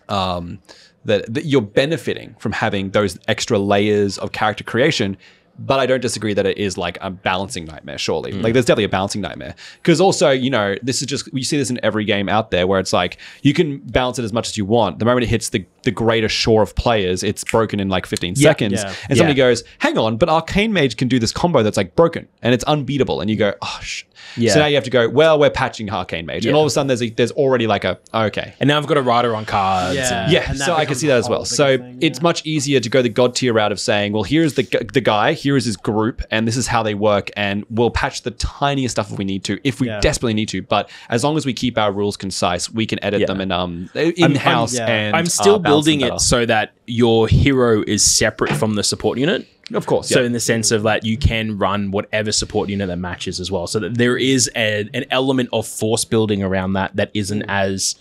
that you're benefiting from having those extra layers of character creation. But I don't disagree that it is like a balancing nightmare, surely. Like there's definitely a balancing nightmare. Because also, you know, this is just, you see this in every game out there where it's like, you can balance it as much as you want. The moment it hits the greater shore of players, it's broken in like 15 seconds. Yeah. And somebody goes, hang on, but Arcane Mage can do this combo that's like broken and it's unbeatable. And you go, oh, Yeah. So now you have to go, well, we're patching Arcane Mage. And all of a sudden there's already like okay. And now I've got a rider on cards. Yeah. and- Yeah, And that so I can becomes see that a as well. whole So bigger thing, it's much easier to go the god tier route of saying, well, here's the guy, here is his group, and this is how they work, and we'll patch the tiniest stuff if we need to, if we desperately need to. But as long as we keep our rules concise, we can edit them and in-house. And I'm still balance them building it better. so that your hero is separate from the support unit. Of course, So yeah. in the sense of that you can run whatever support unit that matches as well. So that there is an element of force building around that isn't as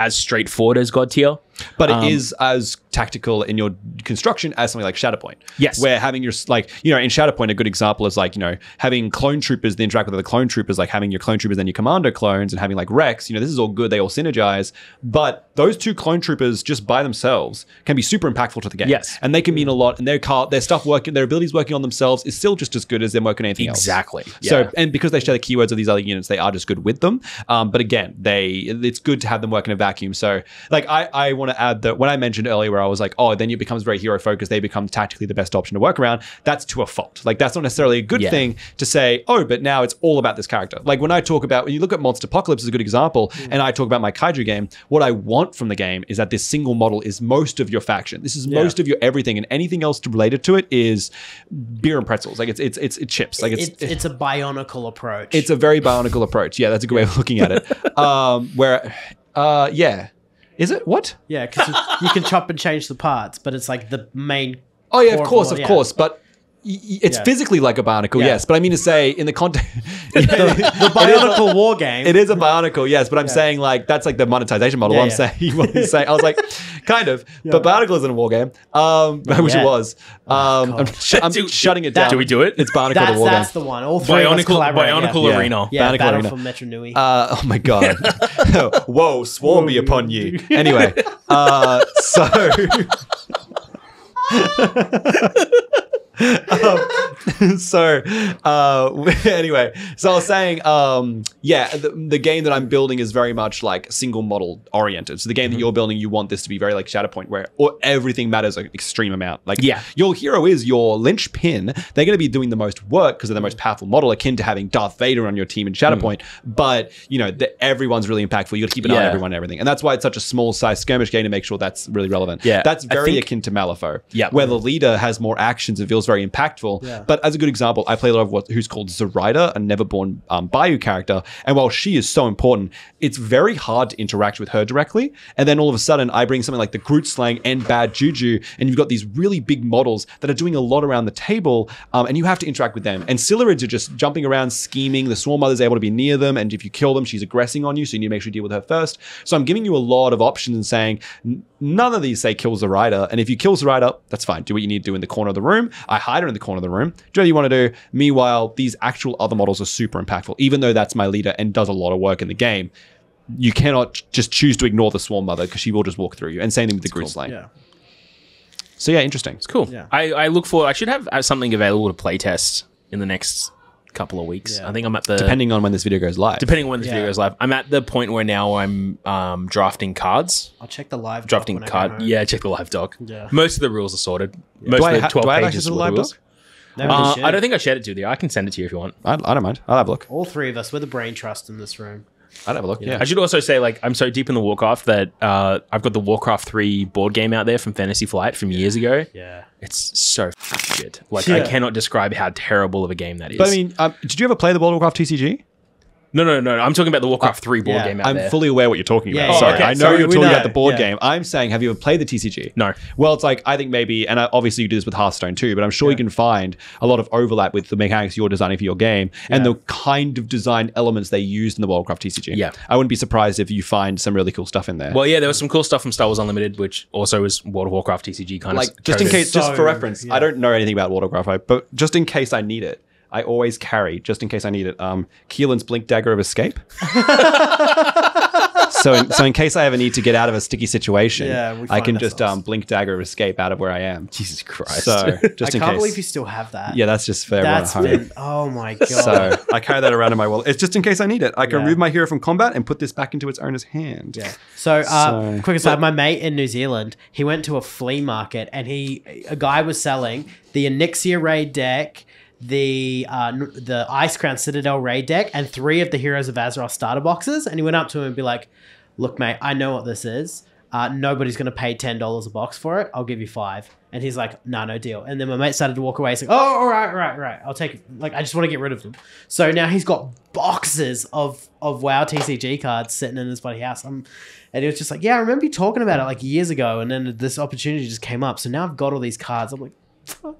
straightforward as God tier. But it is as tactical in your construction as something like Shatterpoint. Yes. Where having your, like, you know, in Shatterpoint, a good example is like, you know, having clone troopers that interact with other clone troopers, like having your clone troopers and your commander clones and having like Rex, you know, this is all good. They all synergize. But those two clone troopers just by themselves can be super impactful to the game. Yes. And they can mean a lot. And their stuff working, their abilities working on themselves is still just as good as them working on anything else. Exactly. So, and because they share the keywords of these other units, they are just good with them. But again, it's good to have them work in a vacuum. So like, I want to add that when I mentioned earlier where I was like, oh, then it becomes very hero focused, they become tactically the best option to work around. That's to a fault. Like that's not necessarily a good thing to say, oh, but now it's all about this character. Like when you look at Monster Apocalypse is a good example, and I talk about my Kaiju game, what I want from the game is that this single model is most of your faction. This is most of your everything, and anything else related to it is beer and pretzels. Like it's chips. Like it's a bionicle approach. It's a very bionicle approach. Yeah, that's a good way of looking at it. Is it? What? Yeah, because you can chop and change the parts, but it's like the main. Oh yeah, of course. But it's physically like a bionicle, yes. But I mean to say, in the context, the bionicle war game. It is a bionicle, yes. But I'm saying like that's like the monetization model. I'm saying what I'm saying. I was like, kind of, but bionicle isn't a war game. I wish it was. I'm shutting it down. Do we do it? It's bionicle the war game. That's the one. All three of us collaborate. Bionicle Arena. Yeah, Bionicle Battle Arena. for Metro Nui. Oh my god! Whoa, swarm be upon you. Anyway, anyway, so I was saying, the game that I'm building is very much like single model oriented. So the game that you're building, you want this to be very like Shatterpoint, where everything matters an extreme amount. Like, your hero is your linchpin. They're going to be doing the most work because they're the most powerful model, akin to having Darth Vader on your team in Shatterpoint. But you know, everyone's really impactful. You got to keep an eye on everyone and everything, and that's why it's such a small size skirmish game to make sure that's really relevant. Yeah, that's very akin to Malifaux, where the leader has more actions and feels very impactful. But as a good example, I play a lot of who's called Zoraida, a Neverborn Bayou character. And while she is so important, it's very hard to interact with her directly. And then all of a sudden, I bring something like the Groot Slang and Bad Juju, and you've got these really big models that are doing a lot around the table, and you have to interact with them. And Silurids are just jumping around, scheming. The Swarm Mother's able to be near them, and if you kill them, she's aggressing on you, so you need to make sure you deal with her first. So I'm giving you a lot of options and saying, none of these say kill Zoraida. And if you kill Zoraida, that's fine. Do what you need to do in the corner of the room. I hide her in the corner of the room. Do what you want to do. Meanwhile, these actual other models are super impactful. Even though that's my leader and does a lot of work in the game, you cannot just choose to ignore the Swarm Mother because she will just walk through you. And same thing with the Groot Slang. Yeah. So yeah, interesting. It's cool. Yeah. I look forward. I should have something available to playtest in the next couple of weeks. I think I'm at the... Depending on when this video goes live. Depending on when this video goes live. I'm at the point where now I'm drafting cards. I'll check the live doc. Drafting card. Yeah, check the live doc. Yeah. Most of the rules are sorted. Yeah. Most of the 12 pages of the live doc? I don't think I shared it to you. I can send it to you if you want. I don't mind. I'll have a look. All three of us, we're the brain trust in this room. I'd have a look, yeah. I should also say, like, I'm so deep in the Warcraft that I've got the Warcraft 3 board game out there from Fantasy Flight from years ago. Yeah. It's so shit. Like, I cannot describe how terrible of a game that is. But I mean, did you ever play the World of Warcraft TCG? No. I'm talking about the Warcraft 3 board game out there. I'm fully aware what you're talking about. Yeah, Sorry, okay. I know you're talking about the board game. I'm saying, have you ever played the TCG? No. Well, it's like, I think maybe, and obviously you do this with Hearthstone too, but I'm sure you can find a lot of overlap with the mechanics you're designing for your game and the kind of design elements they used in the World of Warcraft TCG. Yeah. I wouldn't be surprised if you find some really cool stuff in there. Well, yeah, there was some cool stuff from Star Wars Unlimited, which also is World of Warcraft TCG kind of. Like, just in case, just for reference, I don't know anything about World of Warcraft, but just in case I need it, I always carry, just in case I need it, Keelan's Blink Dagger of Escape. So in case I ever need to get out of a sticky situation, I can just Blink Dagger of Escape out of where I am. Jesus Christ. So just in case. I can't believe you still have that. Yeah, that's just for everyone at home. Oh my God. So I carry that around in my wallet. It's just in case I need it. I can remove my hero from combat and put this back into its owner's hand. Yeah. So quick aside, my mate in New Zealand, he went to a flea market and a guy was selling the Onyxia raid deck, the Ice Crown Citadel raid deck, and 3 of the Heroes of Azeroth starter boxes. And he went up to him and be like, look, mate, I know what this is. Nobody's going to pay $10 a box for it. I'll give you 5. And he's like, no deal. And then my mate started to walk away. He's like, oh, all right. I'll take it. Like, I just want to get rid of them. So now he's got boxes of WoW TCG cards sitting in his bloody house. And he was just like, yeah, I remember you talking about it like years ago. And then this opportunity just came up. So now I've got all these cards. I'm like, fuck.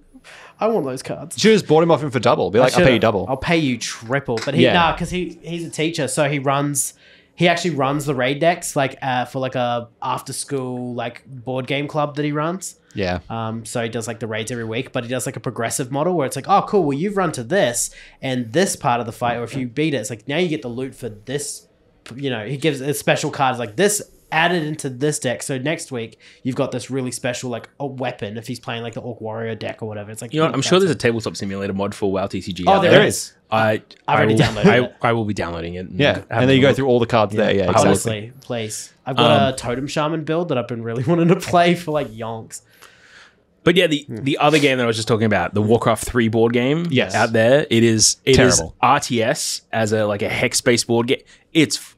I want those cards. You should have just bought him off him for double. Be like, I'll pay you double. I'll pay you triple. But because he's a teacher, so he runs he actually runs the raid decks like for like a after school like board game club that he runs. Yeah. So he does like the raids every week, but he does like a progressive model where it's like, oh, cool. Well, you've run to this and this part of the fight, or if you beat it, it's like now you get the loot for this. You know, he gives a special cards like this added into this deck. So next week you've got this really special like a weapon if he's playing like the Orc Warrior deck or whatever. It's like, you know what? I'm sure there's a tabletop simulator mod for WoW TCG. Oh, out there is. I've already downloaded it. I will be downloading it. Yeah. And then you go through all the cards there. Yeah. Exactly. Honestly, please. I've got a Totem Shaman build that I've been really wanting to play for like yonks. But yeah, the other game that I was just talking about, the Warcraft 3 board game out there, it is Terrible. RTS as a hex-based board game. It's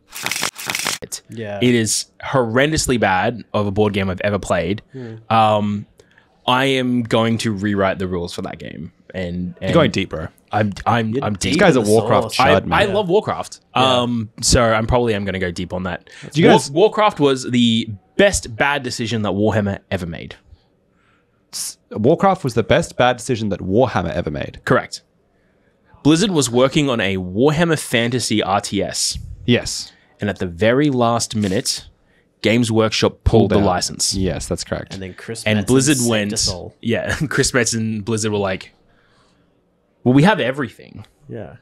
Yeah. It is horrendously bad of a board game I've ever played. I am going to rewrite the rules for that game. And You're going deep, bro. I'm deep. This guy's a Warcraft chud, man. I love Warcraft. So I'm probably going to go deep on that. Warcraft was the best bad decision that Warhammer ever made. Warcraft was the best bad decision that Warhammer ever made. Correct. Blizzard was working on a Warhammer Fantasy RTS. Yes. And at the very last minute, Games Workshop pulled the license. Yes, that's correct. And then Chris and Metzen Blizzard saved went. us all. Yeah, Chris Metz and Blizzard were like, "Well, we have everything. Yeah.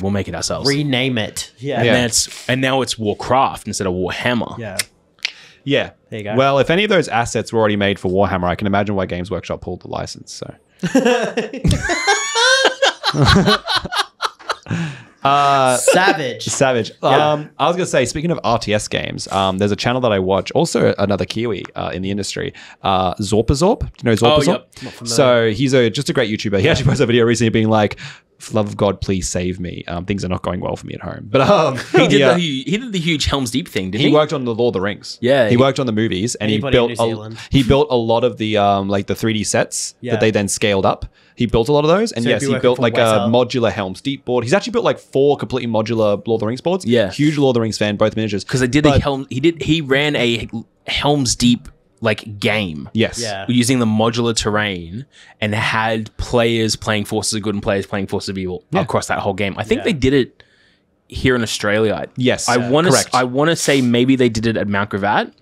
We'll make it ourselves. Rename it. Yeah. And now it's Warcraft instead of Warhammer. Yeah. Yeah. There you go. Well, if any of those assets were already made for Warhammer, I can imagine why Games Workshop pulled the license. So. Savage. I was gonna say, speaking of RTS games, there's a channel that I watch, also another Kiwi in the industry, Zorpazorp. Do you know Zorpazorp? Yep. So he's just a great YouTuber. He actually posted a video recently being like, "For the love of God, please save me. Things are not going well for me at home." But he did the huge Helm's Deep thing, didn't he? He worked on the Lord of the Rings. Yeah, he worked on the movies, and he built a lot of the like the 3D sets that they then scaled up. He built a lot of those, and yes, he built like a modular Helm's Deep board. He's actually built like 4 completely modular Lord of the Rings boards. Yeah, huge Lord of the Rings fan, both miniatures. Because he ran a Helm's Deep like game. Yes. Yeah. Using the modular terrain and had players playing Forces of Good and players playing Forces of Evil across that whole game. I think they did it here in Australia. Yes. I want to say maybe they did it at Mount Gravatt,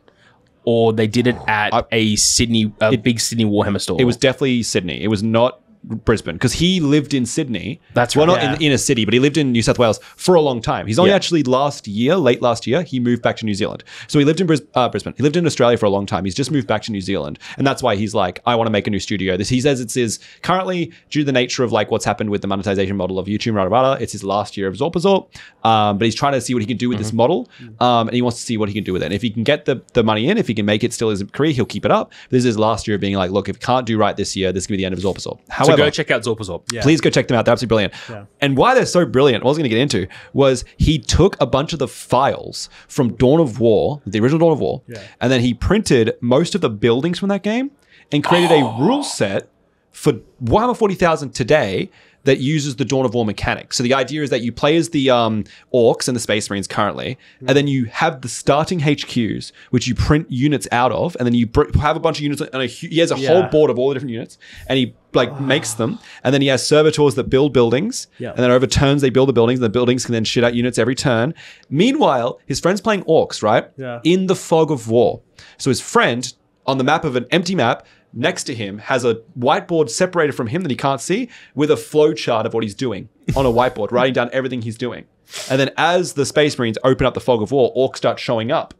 or they did it at a big Sydney Warhammer store. It was definitely Sydney. It was not Brisbane, because he lived in Sydney. That's right. Well, not in a city, but he lived in New South Wales for a long time. He's only actually late last year, he moved back to New Zealand. So he lived in Brisbane. He lived in Australia for a long time. He's just moved back to New Zealand. And that's why he's like, I want to make a new studio. He says it's his, currently, due to the nature of like what's happened with the monetization model of YouTube, it's his last year of Zorpazorp. But he's trying to see what he can do with this model. And he wants to see what he can do with it. And if he can get the money in, if he can make it still his career, he'll keep it up. But this is his last year of being like, look, if he can't do right this year, this is going to be the end of Zorpazorp. However, so go check out Zorpazorp. Yeah. Please go check them out. They're absolutely brilliant. Yeah. And why they're so brilliant, what I was going to get into was he took a bunch of the files from Dawn of War, the original Dawn of War, and then he printed most of the buildings from that game and created a rule set for Warhammer 40,000 today that uses the Dawn of War mechanic. So the idea is that you play as the Orcs and the Space Marines currently, and then you have the starting HQs, which you print units out of, and then you have a bunch of units, and he has a whole board of all the different units, and he makes them, and then he has servitors that build buildings, and then over turns they build the buildings, and the buildings can then shit out units every turn. Meanwhile, his friend's playing Orcs, right? Yeah. In the fog of war. So his friend, on the map of an empty map, next to him has a whiteboard separated from him that he can't see with a flow chart of what he's doing on a whiteboard, writing down everything he's doing. And then as the Space Marines open up the fog of war, Orcs start showing up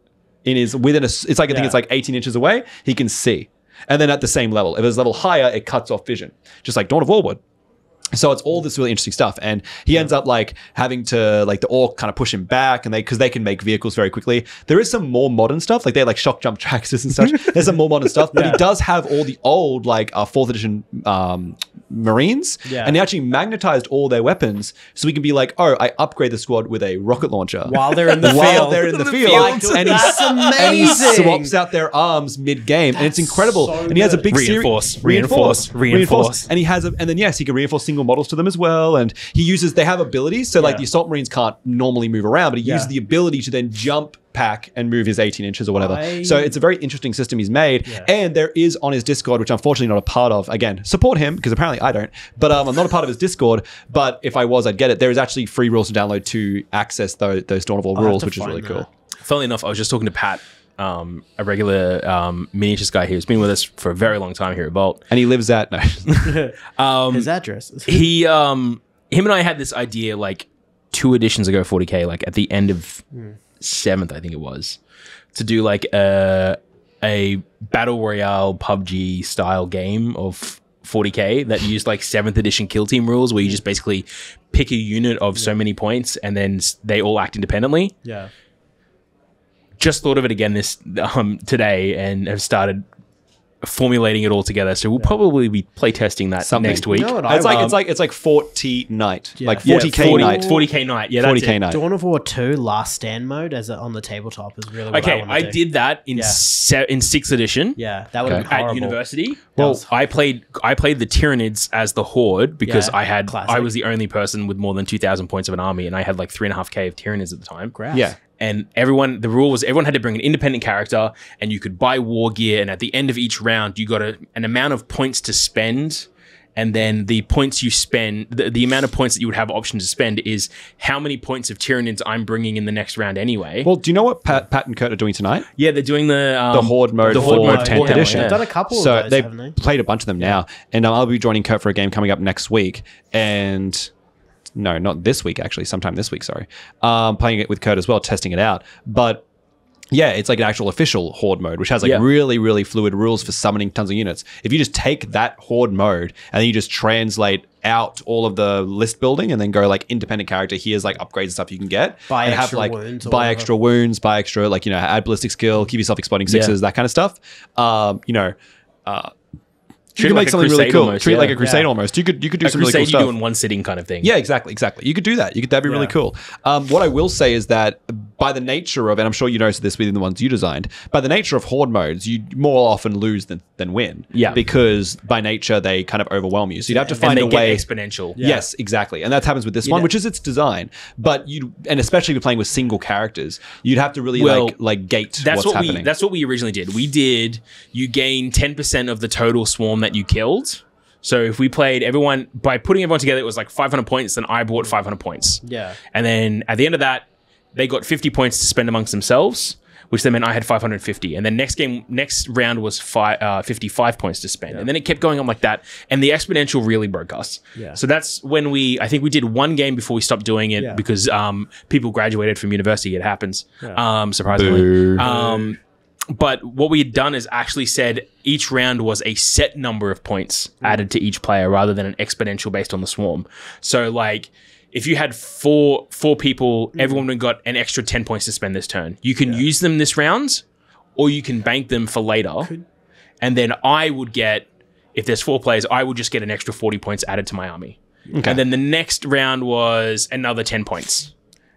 I think it's like 18 inches away, he can see. And then at the same level, if it's a level higher, it cuts off vision, just like Dawn of War would. So it's all this really interesting stuff. And he ends up like having to like the Orc kind of push him back, and because they can make vehicles very quickly. There is some more modern stuff, like they like shock jump trackers and such. There's some more modern stuff, but he does have all the old like 4th edition Marines, and he actually magnetized all their weapons, so we can be like, oh, I upgrade the squad with a rocket launcher while they're in the field. And he swaps out their arms mid game, and it's incredible. So and he has a big reinforce, and he has and then he can reinforce single models to them as well. And they have abilities, so like the Assault Marines can't normally move around, but he uses the ability to then jump pack and move his 18 inches or whatever. So it's a very interesting system he's made. And there is on his Discord, which I'm unfortunately not a part of. Again, support him because apparently I don't. But I'm not a part of his Discord. But if I was, I'd get it. There is actually free rules to download to access those Dawn of War rules, which is really cool. Funnily enough, I was just talking to Pat, a regular miniatures guy here who's been with us for a very long time here at Bolt. And he lives at... No. His address. Him and I had this idea like 2 editions ago, 40K, like at the end of 7th, I think it was, to do like a battle royale PUBG style game of 40K that used like 7th edition kill team rules where you just basically pick a unit of so many points and then they all act independently. Yeah. Just thought of it again this today and have started formulating it all together. So we'll probably be playtesting that next week. You know what it's like 40 night, like 40K night. 40K night. Yeah, 40K night. Dawn of War 2 Last Stand mode on the tabletop is really what I did that in 6th edition. Yeah, that would have been horrible. At university. Well, I played the Tyranids as the Horde because I was the only person with more than 2,000 points of an army, and I had like 3.5k of Tyranids at the time. Great. Yeah. And the rule was everyone had to bring an independent character and you could buy war gear. And at the end of each round, you got an amount of points to spend. And then the points you spend, the amount of points that you would have option to spend is how many points of Tyranids I'm bringing in the next round anyway. Well, do you know what Pat and Kurt are doing tonight? Yeah, they're doing the Horde mode for 10th edition. They've done a couple of those, haven't they? Played a bunch of them now. And I'll be joining Kurt for a game coming up next week. And... No, not this week, actually. Sometime this week, sorry. Playing it with Kurt as well, testing it out. But yeah, it's like an actual official Horde mode, which has like really, really fluid rules for summoning tons of units. If you just take that Horde mode and then you just translate out all of the list building and then go like independent character, here's like upgrades and stuff you can get. Buy and extra have, like, wounds. Buy extra wounds, buy extra, like, add ballistic skill, keep yourself exploding sixes, that kind of stuff. You can make something really cool. Treat it like a crusade almost. You could do some really cool stuff. You do in one sitting kind of thing. Yeah, exactly. You could do that. That'd be really cool. What I will say is that by the nature of, and I'm sure you noticed this within the ones you designed, by the nature of Horde modes, you more often lose than win. Yeah. Because by nature, they kind of overwhelm you. So you'd have to find a way. Exponential. Yeah. Yes, exactly. And that happens with this one, which is its design. But and especially if you're playing with single characters, you'd have to really gate what's happening. That's what we originally did. You gain 10% of the total swarm that you killed. So if we played everyone, by putting everyone together, it was like 500 points, then I bought 500 points. Yeah. And then at the end of that, they got 50 points to spend amongst themselves, which then meant I had 550. And then next round was 55 points to spend. And then it kept going on like that. And the exponential really broke us. Yeah. So that's when I think we did one game before we stopped doing it because people graduated from university. It happens, surprisingly. But what we had done is actually said each round was a set number of points added to each player rather than an exponential based on the swarm. So like if you had four people, everyone would got an extra 10 points to spend this turn. You can use them this round or you can bank them for later. And then I would get, if there's 4 players, I would just get an extra 40 points added to my army. Okay. And then the next round was another 10 points.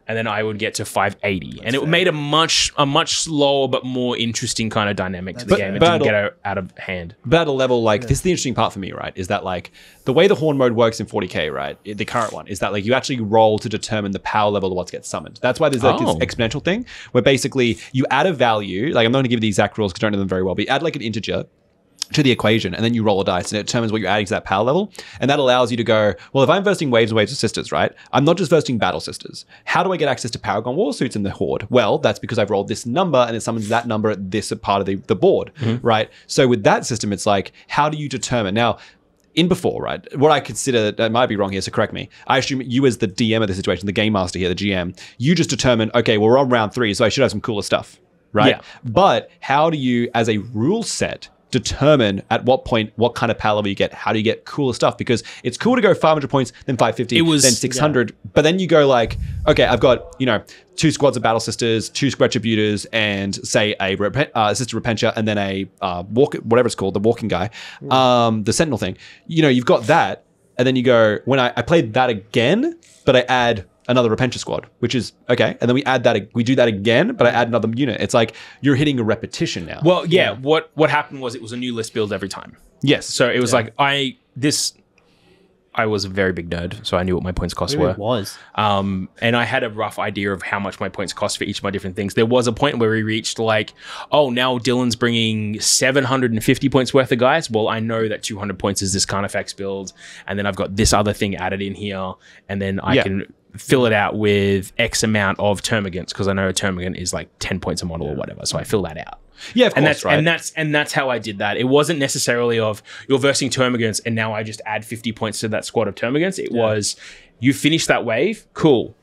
And then I would get to 580. And it made a much slower but more interesting kind of dynamic to the game. It didn't get out of hand. But at a level, this is the interesting part for me, right? Is that like the way the Horde mode works in 40K, right? The current one is that like you actually roll to determine the power level of what gets summoned. That's why there's like this exponential thing where basically you add a value. Like I'm not going to give you the exact rules because I don't know them very well, but you add like an integer to the equation, and then you roll a dice, and it determines what you're adding to that power level, and that allows you to go, well, if I'm versing waves and waves of sisters, right? I'm not just versing battle sisters. How do I get access to Paragon war suits in the Horde? Well, that's because I've rolled this number, and it summons that number at this part of the board, right? So with that system, it's like, how do you determine? Now, in before, right? What I consider, I might be wrong here, so correct me. I assume you as the DM of the situation, the game master here, the GM, you just determine, okay, well, we're on round 3, so I should have some cooler stuff, right? Yeah. But how do you, as a rule set, determine at what point what kind of power level you get? How do you get cooler stuff? Because it's cool to go 500 points, then 550, then 600, but then you go like, okay, I've got 2 squads of battle sisters, 2 retributors, and say a sister repentia, and then a whatever it's called, the walking guy, the sentinel thing. You've got that, and then you go, when I played that again, but I add another repentia squad, which is okay, and then we do that again, but I add another unit. It's like you're hitting a repetition now. Well, yeah. What happened was it was a new list build every time. Yes. So it was like I I was a very big nerd, so I knew what my points cost It were. was. And I had a rough idea of how much my points cost for each of my different things. There was a point where we reached like, oh, now Dylan's bringing 750 points worth of guys. Well, I know that 200 points is this Carnifex build, and then I've got this other thing added in here, and then I can fill it out with X amount of termagants, because I know a termagant is like 10 points a model or whatever. So I fill that out. Yeah, of course, that's right. and that's how I did that. It wasn't necessarily of you're versing termagants and now I just add 50 points to that squad of termagants. It was you finish that wave, cool.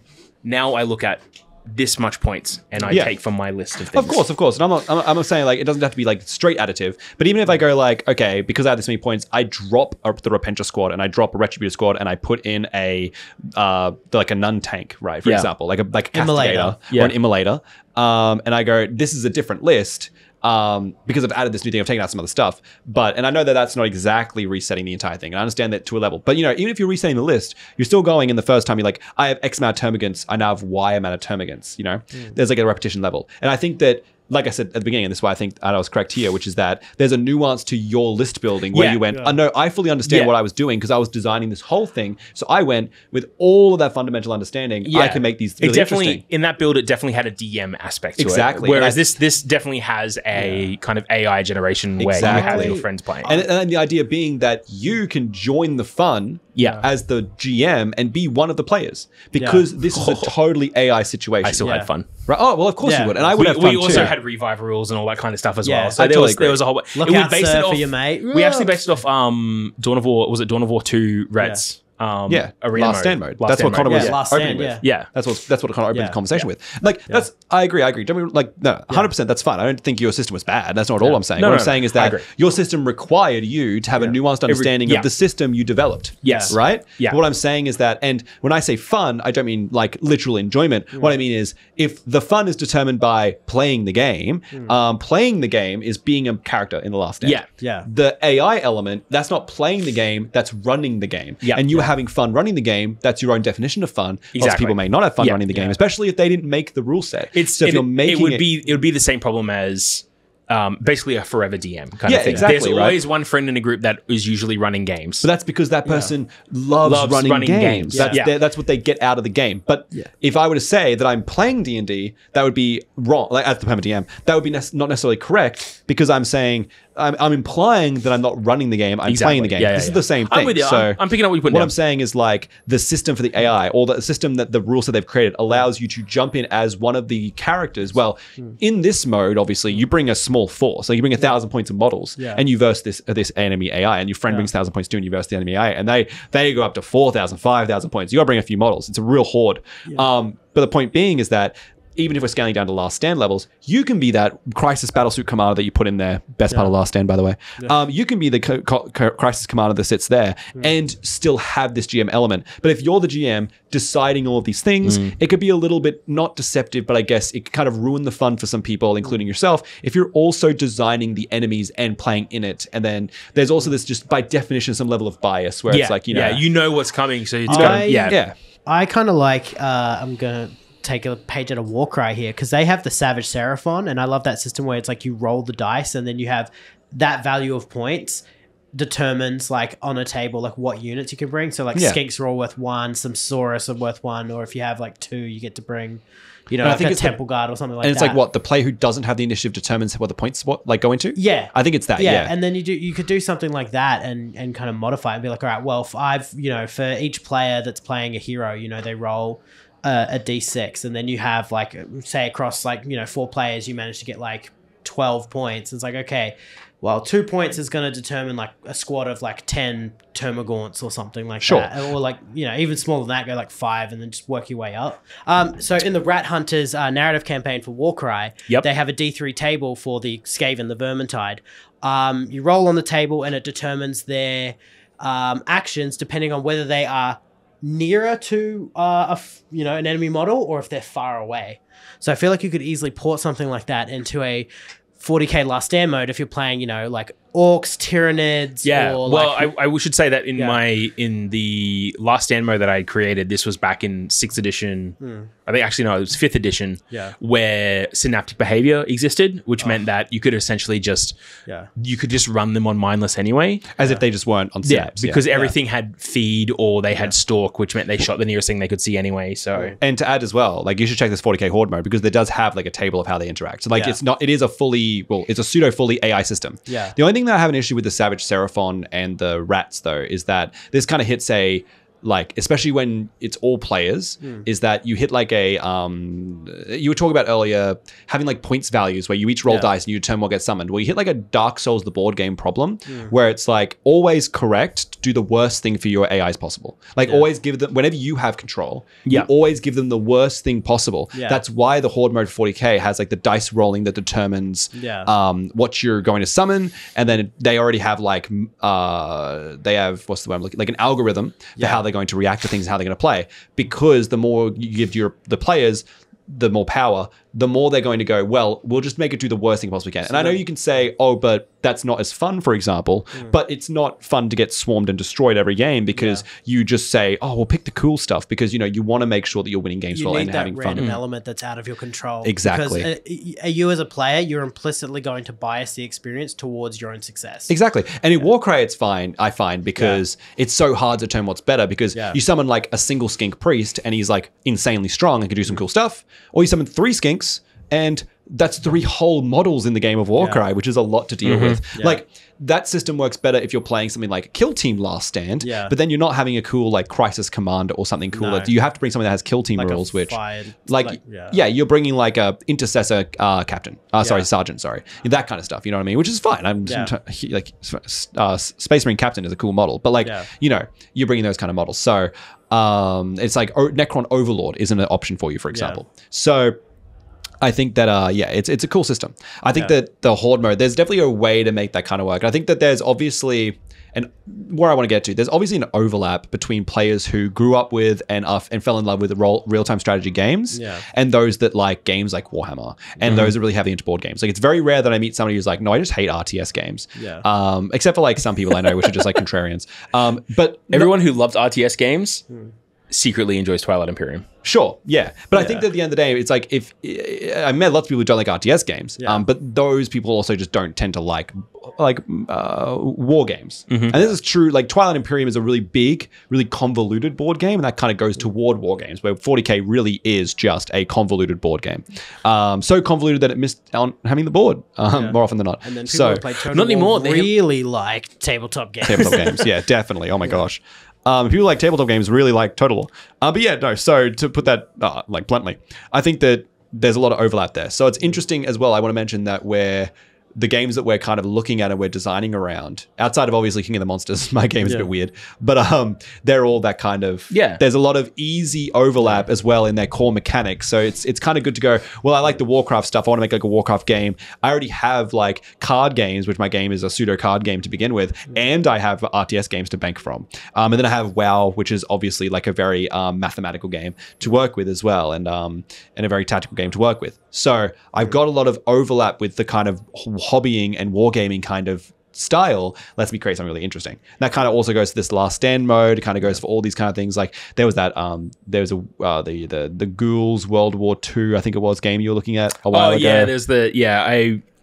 Now I look at this much points and I take from my list of things. Of course. And I'm not saying like it doesn't have to be like straight additive, but even if I go like, okay, because I have this many points, I drop the Repentia squad and I drop a Retributor squad and I put in a like a nun tank, right? For example, like a castigator or an immolator. And I go, this is a different list. Because I've added this new thing, I've taken out some other stuff, and I know that that's not exactly resetting the entire thing. And I understand that to a level, but you know, even if you're resetting the list, you're still going in the first time. You're like, I have X amount of termagants, I now have Y amount of termagants. You know, there's like a repetition level, and I think that, like I said at the beginning, and this is why I think I was correct here, which is that there's a nuance to your list building where you went, oh no, I fully understand what I was doing because I was designing this whole thing. So I went with all of that fundamental understanding. I can make these really interesting. In that build, it definitely had a DM aspect to it. Whereas Whereas this definitely has a kind of AI generation where you have your friends playing. And the idea being that you can join the fun as the GM and be one of the players, because this is a totally AI situation. I still had fun. Right. Oh, well, of course you would. And I would have fun We also too. had revive rules and all that kind of stuff as Yeah, well. So there was a whole... Look out, sir, for your mate. We actually based it off Dawn of War... Was it Dawn of War 2 Reds? Arena Last stand mode. That's what Connor was opening with. Yeah. That's what Connor opened the conversation with. Like, I agree. Don't we, like, no, 100%, that's fine. I don't think your system was bad. That's not all I'm saying. What I'm saying is that your system required you to have a nuanced understanding of the system you developed. Yes. Right? Yeah. But what I'm saying is that, and when I say fun, I don't mean like literal enjoyment. What I mean is, if the fun is determined by playing the game is being a character in the last stand. Yeah. The AI element, that's not playing the game, that's running the game. And you having fun running the game, that's your own definition of fun. Lots of people may not have fun running the game, especially if they didn't make the rule set. If you're making it would be the same problem as basically a forever DM kind of thing. Exactly, There's always one friend in a group that is usually running games. But that's because that person loves running games. That's what they get out of the game. But if I were to say that I'm playing D&D, that would be wrong. Like as the perma DM, that would be not necessarily correct, because I'm saying I'm implying that I'm not running the game. I'm playing the game. This is the same thing. I'm with you. So I'm picking up what you put down. What I'm saying is, like, the system for the AI, or the system that the rules that they've created, allows you to jump in as one of the characters. Well, in this mode, obviously, you bring a small force. So you bring 1,000 points of models, and you verse this enemy AI, and your friend brings 1,000 points too, and you verse the enemy AI, and they go up to 4,000, 5,000 points. You got to bring a few models. It's a real horde. But the point being is that even if we're scaling down to last stand levels, you can be that crisis battlesuit commander that you put in there. Best part of last stand, by the way. You can be the crisis commander that sits there and still have this GM element. But if you're the GM deciding all of these things, it could be a little bit not deceptive, but I guess it could kind of ruin the fun for some people, including yourself, if you're also designing the enemies and playing in it. And then there's also this, just by definition, some level of bias where it's like, you know what's coming. So it's I kind of like, I'm going to take a page out of Warcry here, because they have the Savage Seraphon, and I love that system where it's like you roll the dice and then you have that value of points determines, like, on a table, like what units you can bring. So like Skinks are all worth 1, some Saurus are worth 1, or if you have like 2, you get to bring, you know, like a Temple Guard or something like that. And it's like, what, the player who doesn't have the initiative determines what the points go into? Yeah. I think it's that, And then you could do something like that and kind of modify it and be like, all right, well, if I've, you know, for each player that's playing a hero, you know, they roll a D6, and then you have, like, say across, like, you know, 4 players, you manage to get like 12 points. It's like, okay, well, 2 points is going to determine like a squad of like 10 Termagants or something like that. Or like, you know, even smaller than that, go like 5 and then just work your way up. So in the Rat Hunters narrative campaign for Warcry, they have a D3 table for the Skaven, the Vermintide. You roll on the table and it determines their actions depending on whether they are nearer to an enemy model or if they're far away. So I feel like you could easily port something like that into a 40k last stand mode if you're playing, you know, like orcs, Tyranids. Yeah. Or Well, like, I should say that in the last stand mode that I created, this was back in 6th edition. I think actually no, it was 5th edition. Yeah. Where synaptic behavior existed, which meant that you could essentially just you could just run them on mindless anyway, as if they just weren't on snaps. because everything had feed or they had stalk, which meant they shot the nearest thing they could see anyway. So And to add as well, like you should check this 40k horde mode because there does have like a table of how they interact. So like it is a it's a pseudo fully AI system. Yeah. The only thing that I have an issue with the Savage Seraphon and the rats though is that this kind of hits a like, especially when it's all players, is that you hit like a you were talking about earlier having like points values where you each roll dice and you determine what gets summoned. Well, you hit like a Dark Souls the board game problem where it's like always correct, do the worst thing for your AIs possible. Like always give them, whenever you have control, you always give them the worst thing possible. That's why the horde mode 40k has like the dice rolling that determines what you're going to summon, and then they already have like they have, what's the word I'm looking, like an algorithm for how they're going to react to things and how they're going to play, because the more you give the players the more power, the more they're going to go, well, we'll just make it do the worst thing possibly can. And I know you can say, oh, but that's not as fun, for example, but it's not fun to get swarmed and destroyed every game because you just say, oh, we'll pick the cool stuff because, you know, you want to make sure that you're winning games well and having fun. You need that random element that's out of your control. Exactly. Because you as a player, you're implicitly going to bias the experience towards your own success. Exactly. And in Warcry, it's fine, I find, because it's so hard to determine what's better because you summon like a single skink priest and he's like insanely strong and can do some cool stuff, or you summon 3 skinks and that's 3 whole models in the game of Warcry, which is a lot to deal with. Like, that system works better if you're playing something like Kill Team Last Stand, but then you're not having a cool like Crisis Commander or something cool. You have to bring something that has Kill Team like rules, which like you're bringing like a Intercessor Captain, Sergeant, that kind of stuff. You know what I mean? Which is fine. I'm like Space Marine Captain is a cool model, but like you know, you're bringing those kind of models. So it's like Necron Overlord isn't an option for you, for example. So I think that, it's a cool system. I think that the Horde mode, there's definitely a way to make that kind of work. I think that there's obviously, and where I want to get to, there's obviously an overlap between players who grew up with and fell in love with real-time strategy games and those that like games like Warhammer and those that really heavily into board games. Like, it's very rare that I meet somebody who's like, no, I just hate RTS games. Except for like some people I know, which are just like contrarians. But everyone who loved RTS games secretly enjoys Twilight Imperium. Sure, yeah. But I think that at the end of the day, it's like if I met lots of people who don't like RTS games, but those people also just don't tend to like war games. And this is true. Like, Twilight Imperium is a really big, really convoluted board game, and that kind of goes toward war games, where 40k really is just a convoluted board game. So convoluted that it missed on having the board more often than not. And then people who play Total not anymore. War really like tabletop games. Tabletop games, yeah, definitely. Oh my gosh. People like tabletop games really like Total War. But yeah, no, so to put that like bluntly, I think that there's a lot of overlap there. So it's interesting as well. I want to mention that where the games that we're kind of looking at and we're designing around, outside of obviously King of the Monsters, my game is a bit weird, but they're all that kind of, there's a lot of easy overlap as well in their core mechanics. So it's kind of good to go, well, I like the Warcraft stuff, I want to make like a Warcraft game. I already have like card games, which my game is a pseudo card game to begin with, and I have RTS games to bank from. And then I have WoW, which is obviously like a very mathematical game to work with as well, and a very tactical game to work with. So I've got a lot of overlap with the kind of hobbying and wargaming kind of style. Lets me create something really interesting. And that kind of also goes to this Last Stand mode. It kind of goes for all these kind of things. Like there was that the Ghouls World War II, I think it was, game you were looking at a while ago. Yeah, there's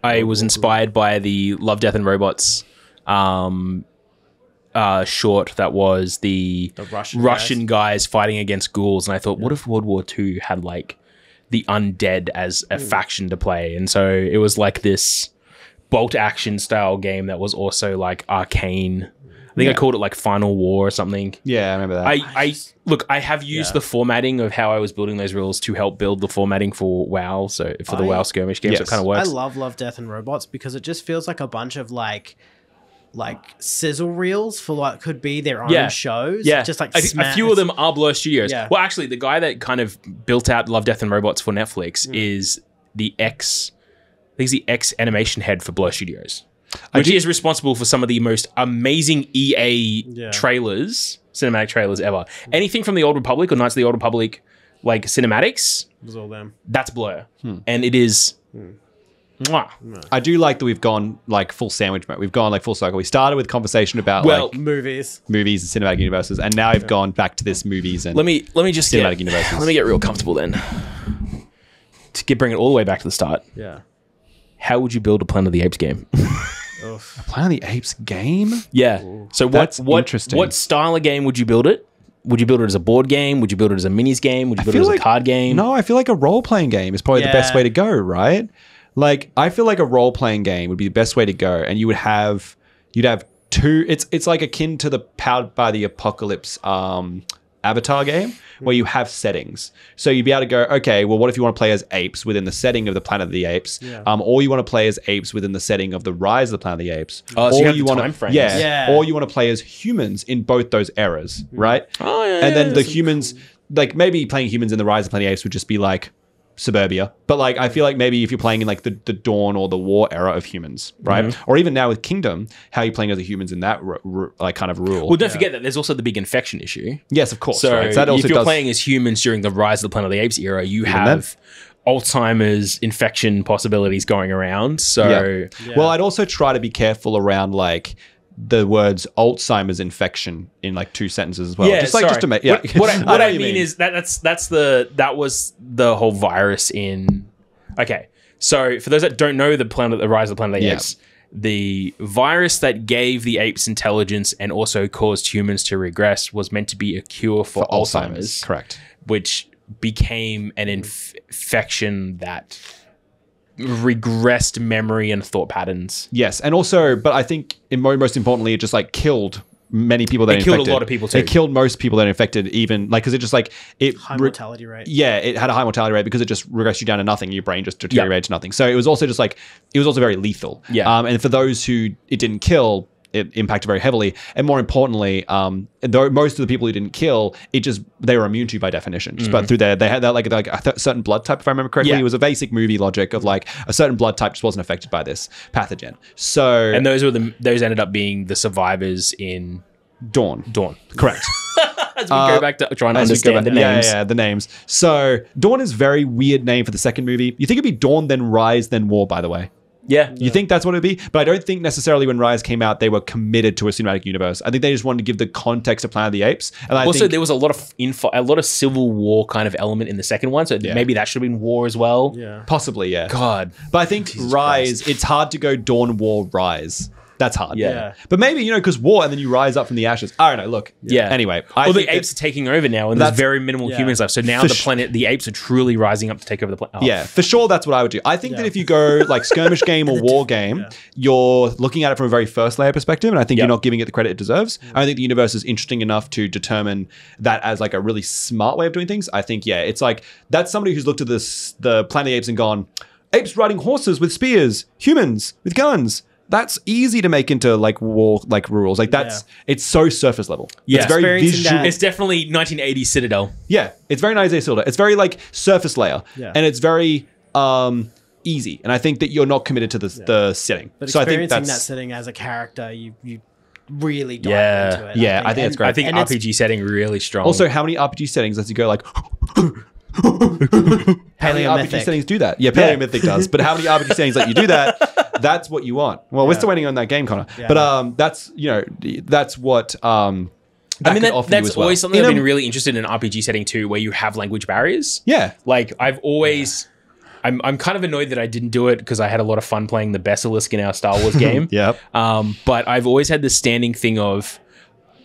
I was inspired by the Love, Death and Robots short that was the Russian guys fighting against ghouls, and I thought, what if World War II had like the undead as a faction to play? And so it was like this bolt action style game that was also like arcane. I think I called it like Final War or something. Yeah, I remember that. I have used the formatting of how I was building those rules to help build the formatting for WoW. So for the WoW skirmish games, it kind of works. I love Death and Robots because it just feels like a bunch of like sizzle reels for what could be their own shows. Yeah, just like a few of them are Blur Studios. Yeah. Well, actually, the guy that kind of built out Love, Death and Robots for Netflix is the ex animation head for Blur Studios, which is responsible for some of the most amazing EA trailers, cinematic trailers ever. Anything from the Old Republic or Knights of the Old Republic, like cinematics, it was all them. That's Blur, and it is Mwah. I do like that we've gone like full sandwich mode. We've gone like full circle. We started with conversation about like movies and cinematic universes, and now we've gone back to this movies and Let me just cinematic universes. Let me get real comfortable then. Bring it all the way back to the start. yeah How would you build a Planet of the Apes game? Planet of the Apes game. Yeah. So That's what interesting. What style of game would you build it? Would you build it as a board game? Would you build it as a minis game? Would you build it as a card game? No, I feel like a role playing game is probably the best way to go, right? Like I feel like a role playing game would be the best way to go, and you'd have two. It's like akin to the Powered by the Apocalypse Avatar game, where you have settings. So you'd be able to go, okay, well, what if you want to play as apes within the setting of the Planet of the Apes? Or you want to play as apes within the setting of the Rise of the Planet of the Apes. Oh, so or you have the want time frames. Or you want to play as humans in both those eras, right? Oh, yeah, and then the humans, like maybe playing humans in the Rise of the Planet of the Apes would just be like suburbia. But like, I feel like maybe if you're playing in like the Dawn or the War era of humans, right? Or even now with Kingdom, how you're playing as the humans in that like kind of rule. Well, don't forget that there's also the big infection issue. Yes, of course. So, right? So that also if you're playing as humans during the Rise of the Planet of the Apes era, you have Alzheimer's infection possibilities going around. So, well, I'd also try to be careful around like the words Alzheimer's infection in like 2 sentences as well. Yeah, just to make what I mean is that was the whole virus in. Okay, so for those that don't know the Rise of the Planet of the Apes, the virus that gave the apes intelligence and also caused humans to regress was meant to be a cure for Alzheimer's. Correct. Which became an infection that regressed memory and thought patterns. Yes, and also, but I think most importantly, it just like killed many people that it infected. killed a lot of people too. It killed most people that infected, even like because it just like high mortality rate. Yeah, it had a high mortality rate because it just regressed you down to nothing. Your brain just deteriorated to nothing. So it was also just like it was also very lethal. Yeah. And for those who it didn't kill, it impacted very heavily. And more importantly, though most of the people who didn't kill, they were immune to by definition. Just but through they had that like a certain blood type, if I remember correctly. Yeah. It was a basic movie logic of like a certain blood type just wasn't affected by this pathogen. So and those ended up being the survivors in Dawn. Correct. As we go back to trying to understand the names. Yeah, the names. So Dawn is a very weird name for the second movie. You think it'd be Dawn, then Rise, then War, by the way. Yeah. You think that's what it'd be? But I don't think necessarily when Rise came out, they were committed to a cinematic universe. I think they just wanted to give the context of Planet of the Apes. And also, there was a lot of Civil War kind of element in the second one. So maybe that should have been War as well. Yeah. Possibly, yeah. God. But I think Rise, it's hard to go Dawn, War, Rise. That's hard. Yeah. But maybe, because war and then you rise up from the ashes. I don't know. Look. Yeah. Anyway. The apes are taking over now and there's very minimal humans left. So now the apes are truly rising up to take over the planet. Oh. Yeah, for sure that's what I would do. I think that if you go like skirmish game or war game, you're looking at it from a very first layer perspective, and I think you're not giving it the credit it deserves. I think the universe is interesting enough to determine that as like a really smart way of doing things. I think, it's like that's somebody who's looked at the Planet of the Apes and gone, apes riding horses with spears, humans with guns. That's easy to make into like war, like rules. Like it's so surface level. Yeah, it's very visual. It's definitely 1980s Citadel. Yeah, it's very nice. It's very like surface layer, and it's very easy. And I think that you're not committed to the setting. But so I experiencing think that setting as a character, you really dive into it. Yeah, I think that's great. I think RPG setting really strong. Also, how many RPG settings does you go like? How many RPG settings do that? Yeah, Paleomythic does. But how many RPG settings let you do that? That's what you want. Well, we're still waiting on that game, Connor. Yeah. But that's what. That's always something I've been really interested in an RPG setting too, where you have language barriers. Yeah, like I've always. I'm kind of annoyed that I didn't do it because I had a lot of fun playing the Basilisk in our Star Wars game. But I've always had this standing thing of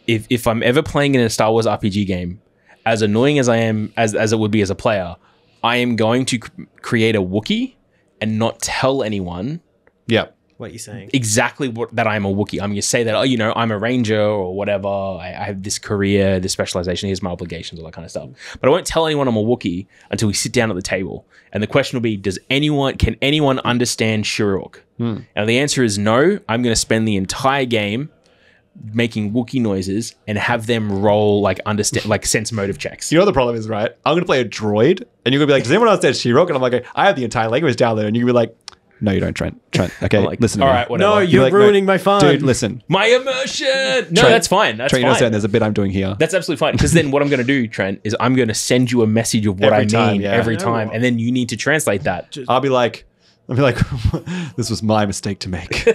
if I'm ever playing in a Star Wars RPG game, as annoying as I am, as it would be as a player, I am going to create a Wookiee and not tell anyone. Yeah. What you're saying. Exactly that I'm a Wookiee. I'm going to say that, I'm a ranger or whatever. I have this career, this specialization. Here's my obligations, all that kind of stuff. But I won't tell anyone I'm a Wookiee until we sit down at the table. And the question will be, can anyone understand Shurok? And the answer is no. I'm going to spend the entire game making Wookiee noises and have them roll like sense motive checks. You know what the problem is, right? I'm going to play a droid and you're going to be like, does anyone understand Shurok? And I'm like, I have the entire language down there. And you're going to be like, no, you don't, Trent. Okay, listen to me. All right, whatever. No, you're ruining my fun. Dude, listen. My immersion. No, Trent, that's fine. That's Trent, you fine. understand there's a bit I'm doing here. That's absolutely fine. Because then what I'm going to do, Trent, is I'm going to send you a message of what I mean every time. And then you need to translate that. I'll be like, I'll be like, this was my mistake to make.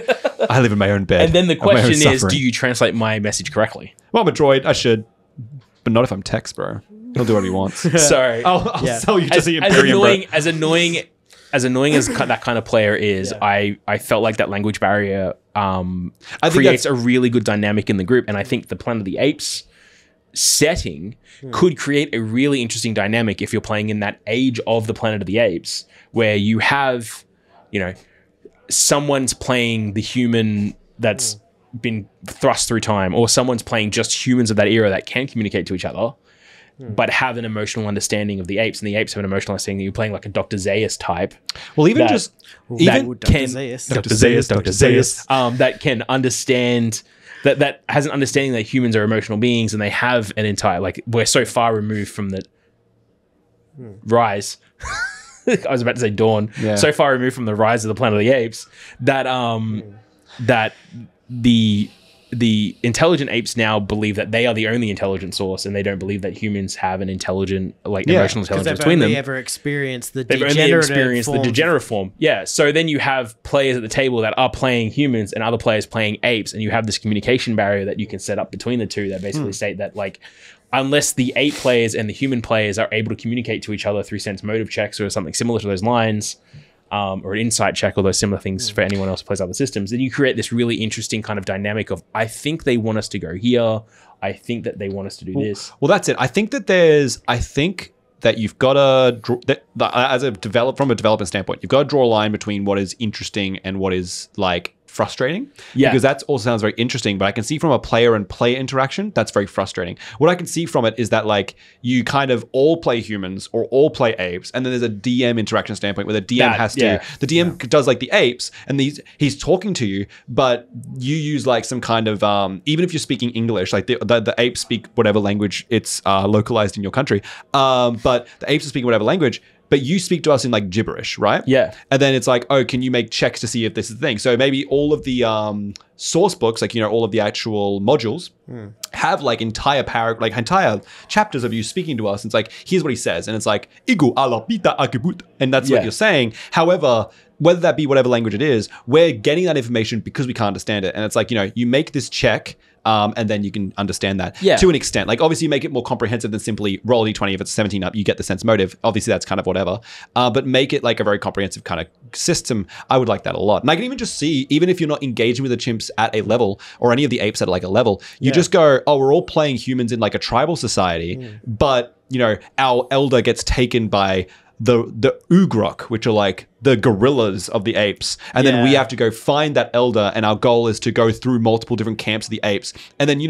I live in my own bed. And then the of my own question is, suffering. do you translate my message correctly? Well, I'm a droid. I should. But not if I'm text, bro. He'll do what he wants. So I'll sell you to as, the as Imperium, annoying bro. as annoying as that kind of player is, I felt like that language barrier creates a really good dynamic in the group. And I think the Planet of the Apes setting could create a really interesting dynamic if you're playing in that age of the Planet of the Apes, where you have, someone's playing the human that's been thrust through time, or someone's playing just humans of that era that can communicate to each other, but have an emotional understanding of the apes, and the apes have an emotional understanding. You're playing like a Dr. Zaius type. Well, even Dr. Zaius, that can understand that has an understanding that humans are emotional beings, and they have an entire, like, we're so far removed from the rise. I was about to say dawn. Yeah. So far removed from the rise of the Planet of the Apes that that the intelligent apes now believe that they are the only intelligent source, and they don't believe that humans have an intelligent, emotional intelligence between them. They've ever experienced the degenerate form. Yeah. So then you have players at the table that are playing humans and other players playing apes, and you have this communication barrier that you can set up between the two that basically state that, like, unless the ape players and the human players are able to communicate to each other through sense motive checks or something similar to those lines, or an insight check, or those similar things for anyone else who plays other systems, then you create this really interesting kind of dynamic of, I think they want us to go here. I think that they want us to do this. Well, that's it. I think that you've got to, from a development standpoint, you've got to draw a line between what is interesting and what is, like, frustrating. Yeah. Because that also sounds very interesting, but I can see from a player and player interaction, that's very frustrating. What I can see from it is that, like, you kind of all play humans or all play apes, and then there's a DM interaction standpoint where the DM the DM does, like, the apes, and he's talking to you, but you use, like, some kind of, even if you're speaking English, like the apes speak whatever language it's localized in your country, but the apes are speaking whatever language, but you speak to us in, like, gibberish, right? Yeah. And then it's like, oh, can you make checks to see if this is the thing? So maybe all of the source books, like, all of the actual modules have, like, entire chapters of you speaking to us. And it's like, here's what he says. And it's like, Igu ala pita akibut. And that's what you're saying. However, whether that be whatever language it is, we're getting that information because we can't understand it. And it's like, you make this check, and then you can understand that to an extent. Like, obviously, you make it more comprehensive than simply roll D20. If it's 17 up, you get the sense motive. Obviously, that's kind of whatever. But make it, like, a very comprehensive kind of system. I would like that a lot. And I can even just see, even if you're not engaging with the chimps at a level, or any of the apes at, like, a level, you just go, oh, we're all playing humans in, like, a tribal society, but, our elder gets taken by the Ugrok, which are, like, the gorillas of the apes. And then we have to go find that elder, and our goal is to go through multiple different camps of the apes. And then, you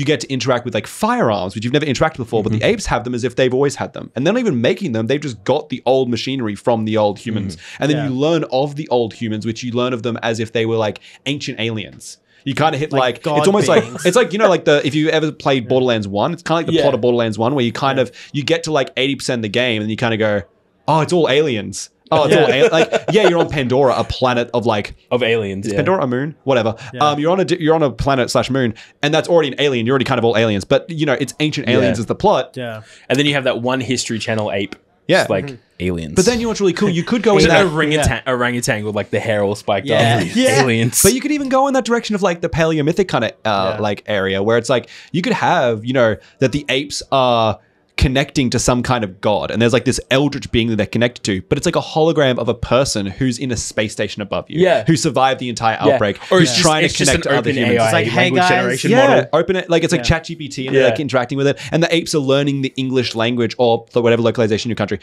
get to interact with, like, firearms, which you've never interacted before, but the apes have them as if they've always had them. And they're not even making them. They've just got the old machinery from the old humans. And then you learn of the old humans, which you learn of them as if they were, like, ancient aliens. You kind of hit, like it's almost beings. Like if you ever played Borderlands 1, it's kind of like the plot of Borderlands 1, where you kind of, you get to, like, 80% of the game, and you kind of go, oh, it's all aliens. Oh, it's all you're on Pandora, a planet of, like, of aliens. Is Pandora a moon? Whatever. You're on a planet / moon, and that's already an alien. You're already kind of all aliens, but it's ancient aliens is the plot. Yeah. And then you have that one History Channel ape. Yeah. Just, like, aliens. But then you know what's really cool? You could go in that orangutan with, like, the hair all spiked up. Aliens. But you could even go in that direction of, like, the paleomythic kind of like area, where it's like you could have that the apes are connecting to some kind of god, and there's, like, this eldritch being that they're connected to, but it's like a hologram of a person who's in a space station above you, who survived the entire outbreak, or who's trying to connect to other humans. It's like, hey guys, generation model. Open it, like, it's like ChatGPT, and they're, like, interacting with it, and the apes are learning the English language, or whatever localization in your country,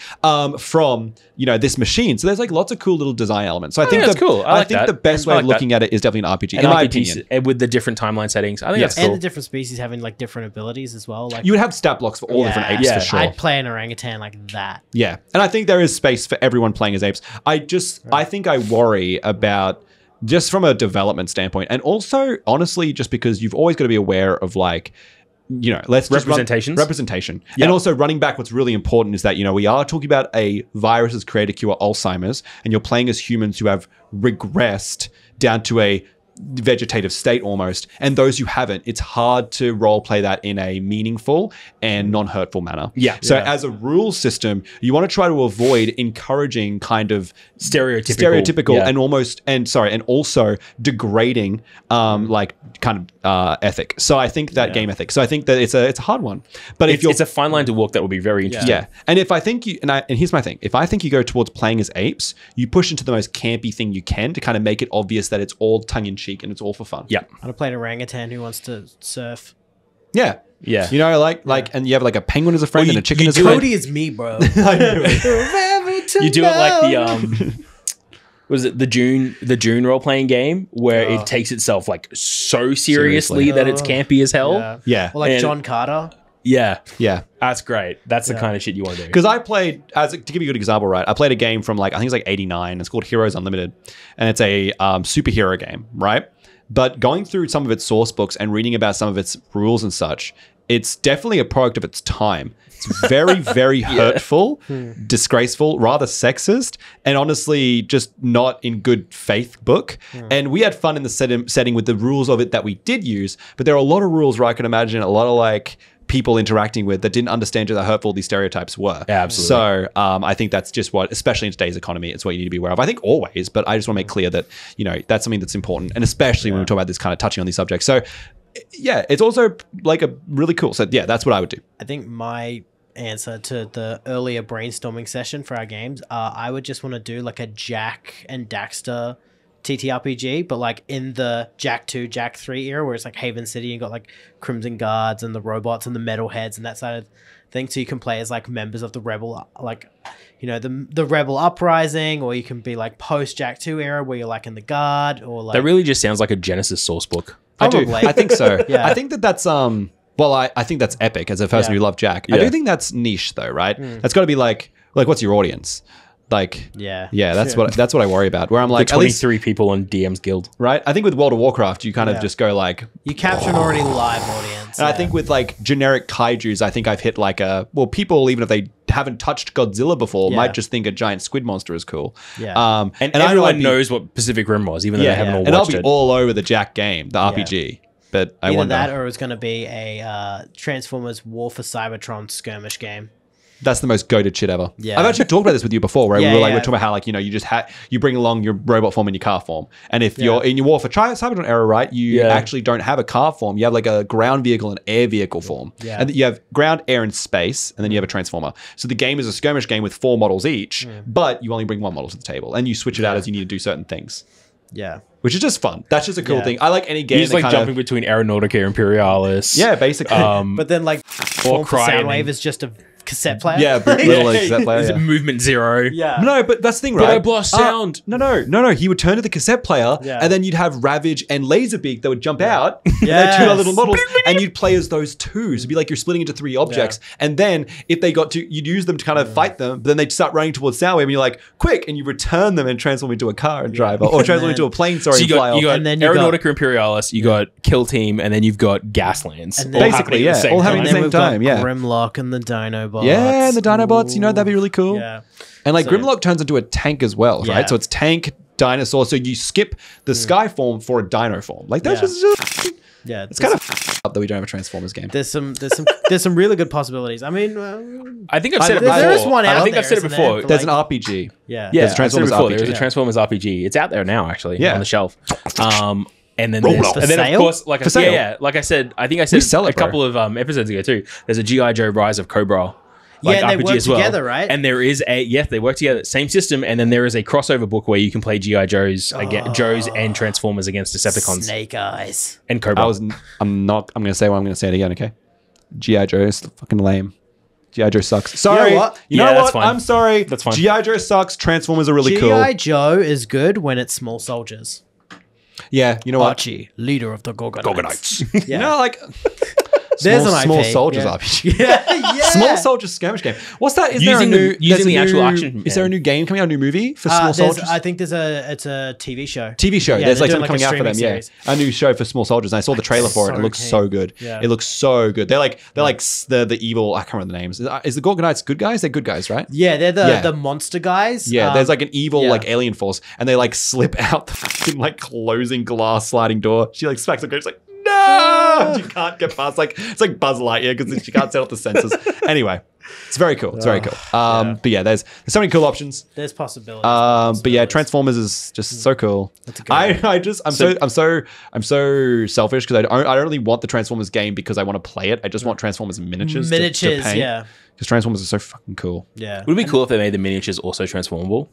from this machine. So there's, like, lots of cool little design elements. So I think that's cool. I think the best way of looking at it is definitely an RPG, in my opinion, with the different timeline settings. I think that's cool. And the different species having, like, different abilities as well. Like, you would have stat blocks for all different apes, for sure. I'd play an orangutan like that. Yeah. And I think there is space for everyone playing as apes. I think I worry about, just from a development standpoint, and also, honestly, just because you've always got to be aware of, like, representation. Yep. And also, running back, what's really important is that, we are talking about a virus that's created to cure Alzheimer's, and you're playing as humans who have regressed down to a vegetative state almost, and those who haven't, it's hard to role play that in a meaningful and non-hurtful manner. So as a rule system, you want to try to avoid encouraging kind of stereotypical and also degrading like kind of ethic. So I think that game ethic. So I think that it's a hard one. But if it's a fine line to walk that will be very interesting. And if I think and here's my thing, if I think you go towards playing as apes, you push into the most campy thing you can to kind of make it obvious that it's all tongue-in-cheek and it's all for fun. I want to play an orangutan who wants to surf. You know, like and you have like a penguin as a friend and a chicken as a friend. Cody is me, bro. I know. You do it like the was it the June role-playing game where it takes itself like so seriously that it's campy as hell. Or like John Carter. That's great. That's the kind of shit you want to do. Because I played, to give you a good example, right? I played a game from like, I think it's like 89. It's called Heroes Unlimited. And it's a superhero game, right? But going through some of its source books and reading about some of its rules and such, it's definitely a product of its time. It's very, very hurtful, disgraceful, rather sexist, and honestly just not in good faith book. And we had fun in the setting with the rules of it that we did use, but there are a lot of rules where I can imagine a lot of like people interacting with that didn't understand just how hurtful these stereotypes were. Absolutely. So I think that's just what, especially in today's economy, it's what you need to be aware of. I think always, but I just want to make clear that, you know, that's something that's important. And especially when we talk about this kind of touching on these subjects. So yeah, it's also like a really cool. So yeah, that's what I would do. I think my answer to the earlier brainstorming session for our games, I would just want to do like a Jack and Daxter TTRPG, but like in the Jack 2, Jack 3 era where it's like Haven City, you got like Crimson Guards and the robots and the metalheads and that side of thing. So you can play as like members of the rebel, like, you know, the rebel uprising, or you can be like post Jack 2 era where you're like in the guard, or like... That really just sounds like a Genesis source book. Probably. I think so. I think that's well, I think that's epic as a person who loved Jack. I do think that's niche though, right? That's got to be like what's your audience? Like, that's what I worry about. Where I'm like, the 23 people on DM's Guild, right? I think with World of Warcraft, you kind of just go like, you capture an already live audience. And I think with like generic kaiju's, I think I've hit like people, even if they haven't touched Godzilla before, might just think a giant squid monster is cool. And everyone knows what Pacific Rim was, even though they haven't all watched it. And I'll be all over the Jack game, the RPG. But I wonder that, or it was going to be a Transformers War for Cybertron skirmish game. That's the most goated shit ever. I've actually talked about this with you before, where we were talking about how, like, you know, you just you bring along your robot form and your car form, and if you're in your War for Cybertron era, right, you actually don't have a car form. You have like a ground vehicle and air vehicle form, and you have ground, air, and space, and then you have a transformer. So the game is a skirmish game with 4 models each, but you only bring 1 model to the table, and you switch it out as you need to do certain things. Which is just fun. That's just a cool thing. I like any game. He's like jumping between Aeronautica Imperialis. Yeah, basically. But then like Form for Soundwave is just a cassette player. Yeah, little cassette player. Is it Movement 0? No, but that's the thing, right? But I blast sound. No. He would turn to the cassette player, and then you'd have Ravage and Laserbeak that would jump out. They're 2 little models, and you'd play as those 2s. It'd be like you're splitting into 3 objects, and then if they got to, you'd use them to kind of fight them, but then they'd start running towards Soundwave, and you're like, quick, and you return them and transform into a car and drive, or transform into a plane. So you got Aeronautica Imperialis, you got Kill Team, and then you've got Gaslands. And basically, all having the same time. Grimlock and the Dinobots. Yeah, and the Dinobots, you know, that'd be really cool. And like Grimlock turns into a tank as well, right? So it's tank, dinosaur. So you skip the sky form for a dino form. Like that's just it's kind of up that we don't have a Transformers game. There's some really good possibilities. I mean, I think I've said it before. There is one out I think I've said it before. There's an RPG. There's a Transformers RPG. There's a Transformers RPG. It's out there now, actually, on the shelf. And then of course, like I said, I think I said a couple of episodes ago too. There's a G.I. Joe Rise of Cobra. Like and they RPG work as well. together, right? And there is they work together, same system, and then there is a crossover book where you can play G.I. Joes and Transformers against Decepticons. Snake Eyes. And Cobra. I'm going to say what I'm going to say it again, okay? G.I. Joe is fucking lame. G.I. Joe sucks. Sorry. You know what? I'm sorry. That's fine. G.I. Joe sucks. Transformers are really cool. G.I. Joe is good when it's small soldiers. Yeah, you know what? Archie, leader of the Gorgonites. You know, like... There's an IP. Small Soldiers yeah. RPG. Yeah. Small Soldiers skirmish game. What's that? Is Using there a new using the actual new, action, Is there a new game coming out? A new movie for Small Soldiers? I think it's a TV show. TV show. Yeah, There's they're like doing, something coming out for them. streaming series. Yeah, a new show for Small Soldiers. And I saw the trailer for it. It so looks keen. so good. Yeah. It looks so good. They're like the evil. I can't remember the names. Is the Gorgonites good guys? They're good guys, right? Yeah, they're Yeah. the monster guys. Yeah, there's like an evil yeah. like alien force, and they like slip out the fucking like closing glass sliding door. She like smacks the girl. She's like, no, she can't get past. Like it's like Buzz Lightyear because she can't set off the sensors. Anyway, it's very cool. It's very cool. But yeah, there's so many cool options. There's possibilities. But yeah, Transformers is just so cool. That's a good I'm so selfish because I don't really want the Transformers game because I want to play it. I just want Transformers miniatures. Miniatures, to paint, yeah. Because Transformers are so fucking cool. Yeah. Would it be cool if they made the miniatures also transformable?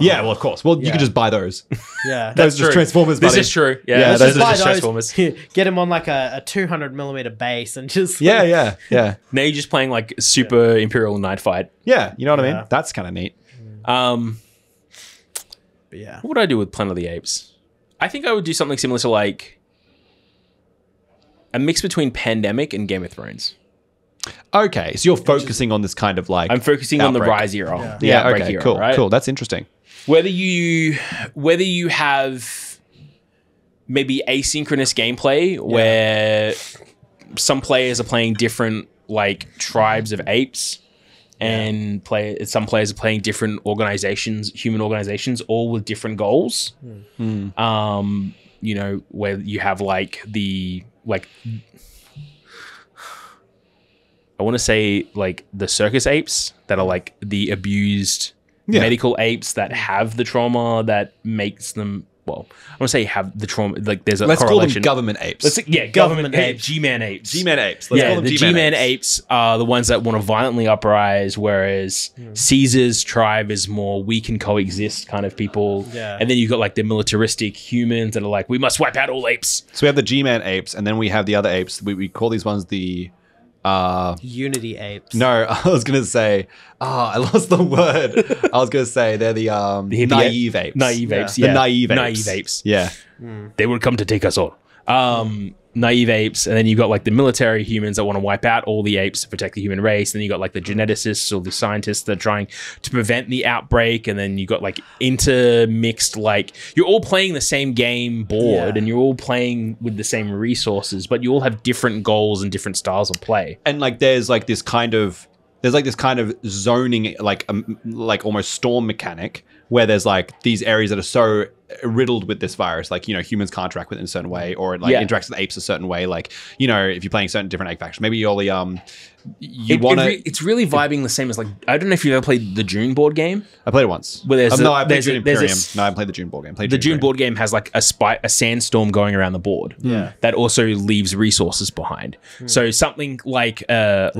Yeah, well, of course. Well, you Yeah. could just buy those. Yeah. Those are just Transformers, buddy. This is true. Yeah, Yeah, those those are are just just Transformers. Get them on like a 200mm base and just Yeah. Now you're just playing like super Imperial Night Fight. Yeah, you know what I mean? Yeah. That's kind of neat. But yeah. What would I do with Planet of the Apes? I think I would do something similar to like a mix between Pandemic and Game of Thrones. Okay, so you're focusing on this kind of like... I'm focusing on the outbreak. Rise era. the Yeah, Outbreak okay, era, cool, right? cool. That's interesting. Whether you have maybe asynchronous gameplay where some players are playing different like tribes of apes and some players are playing different organizations, human organizations, all with different goals. You know, where you have like I want to say like the circus apes that are like the abused medical apes that have the trauma that makes them. Well, I want to say have the trauma. Like there's a Let's call them correlation. government apes. Government apes, G-man apes. G-man apes. Let's call them The G-man apes are the ones that want to violently uprise, whereas Caesar's tribe is more we can coexist kind of people. Yeah. And then you've got like the militaristic humans that are like, we must wipe out all apes. So we have the G-man apes, and then we have the other apes. We call these ones the... Unity apes. No, I was going to say... I lost the word. I was going to say they're the hippie naive apes. Naive apes, The yeah. naive apes. Naive apes. Yeah. They will come to take us all. Naive apes, and then you've got like the military humans that want to wipe out all the apes to protect the human race. And then you got like the geneticists or the scientists that are trying to prevent the outbreak. And then you got like intermixed, like you're all playing the same game board and you're all playing with the same resources, but you all have different goals and different styles of play. And like there's like this kind of zoning, like almost storm mechanic where there's like these areas that are so riddled with this virus, like, you know, humans can't interact with it in a certain way, or it like interacts with apes a certain way. Like, you know, if you're playing certain different ape factions, maybe you're the it's really vibing the same as like, I don't know if you've ever played the June board game. I played it once. Where there's I played June there's Imperium. No, I played the June board game. The June board game has like a sandstorm going around the board. Yeah. That also leaves resources behind. So something like an